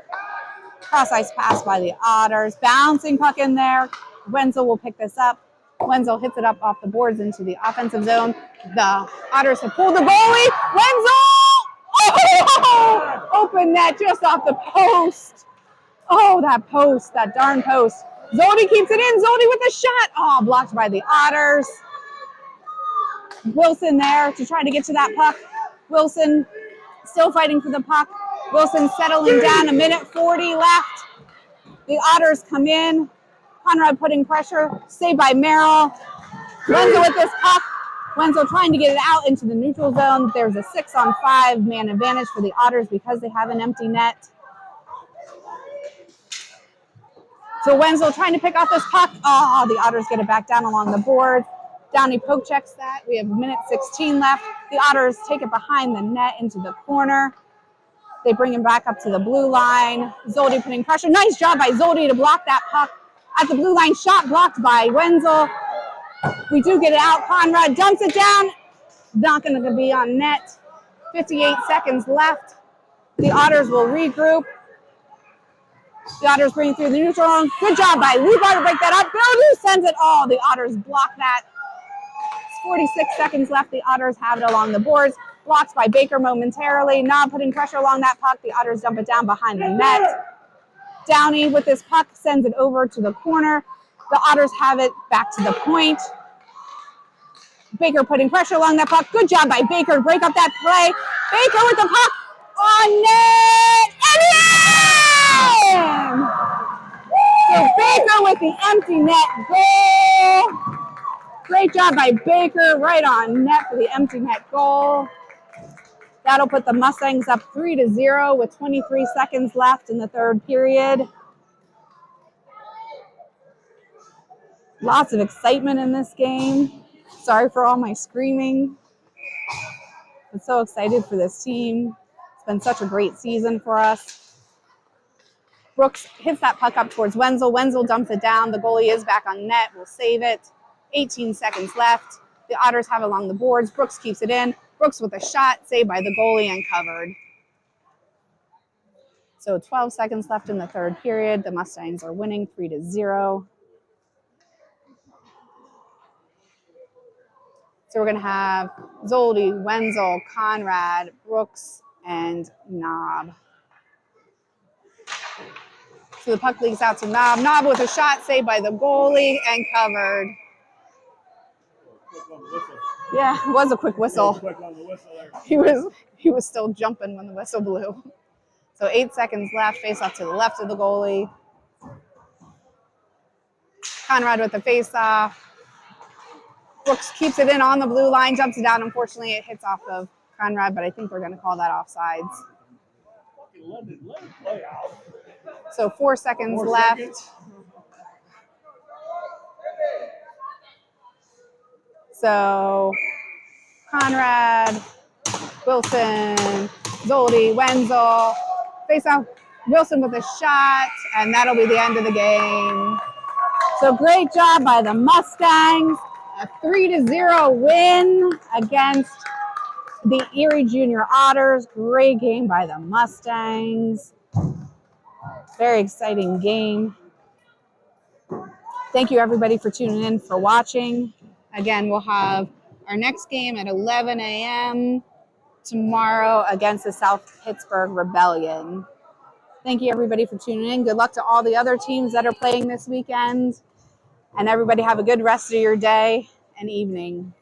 Cross ice pass by the Otters. Bouncing puck in there. Wenzel will pick this up. Wenzel hits it up off the boards into the offensive zone. The Otters have pulled the goalie. Wenzel! Oh! Open net just off the post. Oh, that post, that darn post. Zoldi keeps it in. Zoldi with a shot. Oh, blocked by the Otters. Wilson there to try to get to that puck. Wilson still fighting for the puck. Wilson settling down. 1:40 left. The Otters come in. Conrad putting pressure. Saved by Merrill. Wenzel with this puck. Wenzel trying to get it out into the neutral zone. There's a 6-on-5 man advantage for the Otters because they have an empty net. So Wenzel trying to pick off this puck. Oh, the Otters get it back down along the board. Downey poke checks that. We have 1:16 left. The Otters take it behind the net into the corner. They bring him back up to the blue line. Zoldi putting pressure. Nice job by Zoldi to block that puck at the blue line. Shot blocked by Wenzel. We do get it out. Conrad dumps it down. Not going to be on net. 58 seconds left. The Otters will regroup. The Otters bring it through the neutral zone. Good job by Lubar to break that up. Bellevue sends it. Oh, the Otters block that. 46 seconds left. The Otters have it along the boards. Blocked by Baker momentarily. Knob putting pressure along that puck. The Otters dump it down behind the net. Downey with this puck sends it over to the corner. The Otters have it back to the point. Baker putting pressure along that puck. Good job by Baker to break up that play. Baker with the puck on net. And in! So Baker with the empty net goal. Great job by Baker, right on net for the empty net goal. That'll put the Mustangs up 3-0 with 23 seconds left in the third period. Lots of excitement in this game. Sorry for all my screaming. I'm so excited for this team. It's been such a great season for us. Brooks hits that puck up towards Wenzel. Wenzel dumps it down. The goalie is back on net. We'll save it. 18 seconds left. The Otters have it along the boards. Brooks keeps it in. Brooks with a shot, saved by the goalie and covered. So 12 seconds left in the third period. The Mustangs are winning 3-0. So we're going to have Zoldi, Wenzel, Conrad, Brooks, and Knob. So the puck leaks out to Knob. Knob with a shot, saved by the goalie and covered. Yeah, it was a quick whistle. He was still jumping when the whistle blew. So 8 seconds left. Face off to the left of the goalie. Conrad with the face off. Brooks keeps it in on the blue line, jumps it down. Unfortunately, it hits off of Conrad, but I think we're going to call that offsides. So 4 seconds left. So Conrad, Wilson, Zoldi, Wenzel, face off, Wilson with a shot, and that'll be the end of the game. So great job by the Mustangs. A 3-0 win against the Erie Junior Otters. Great game by the Mustangs. Very exciting game. Thank you everybody for tuning in, for watching. Again, we'll have our next game at 11 a.m. tomorrow against the South Pittsburgh Rebellion. Thank you everybody for tuning in. Good luck to all the other teams that are playing this weekend. And everybody have a good rest of your day and evening.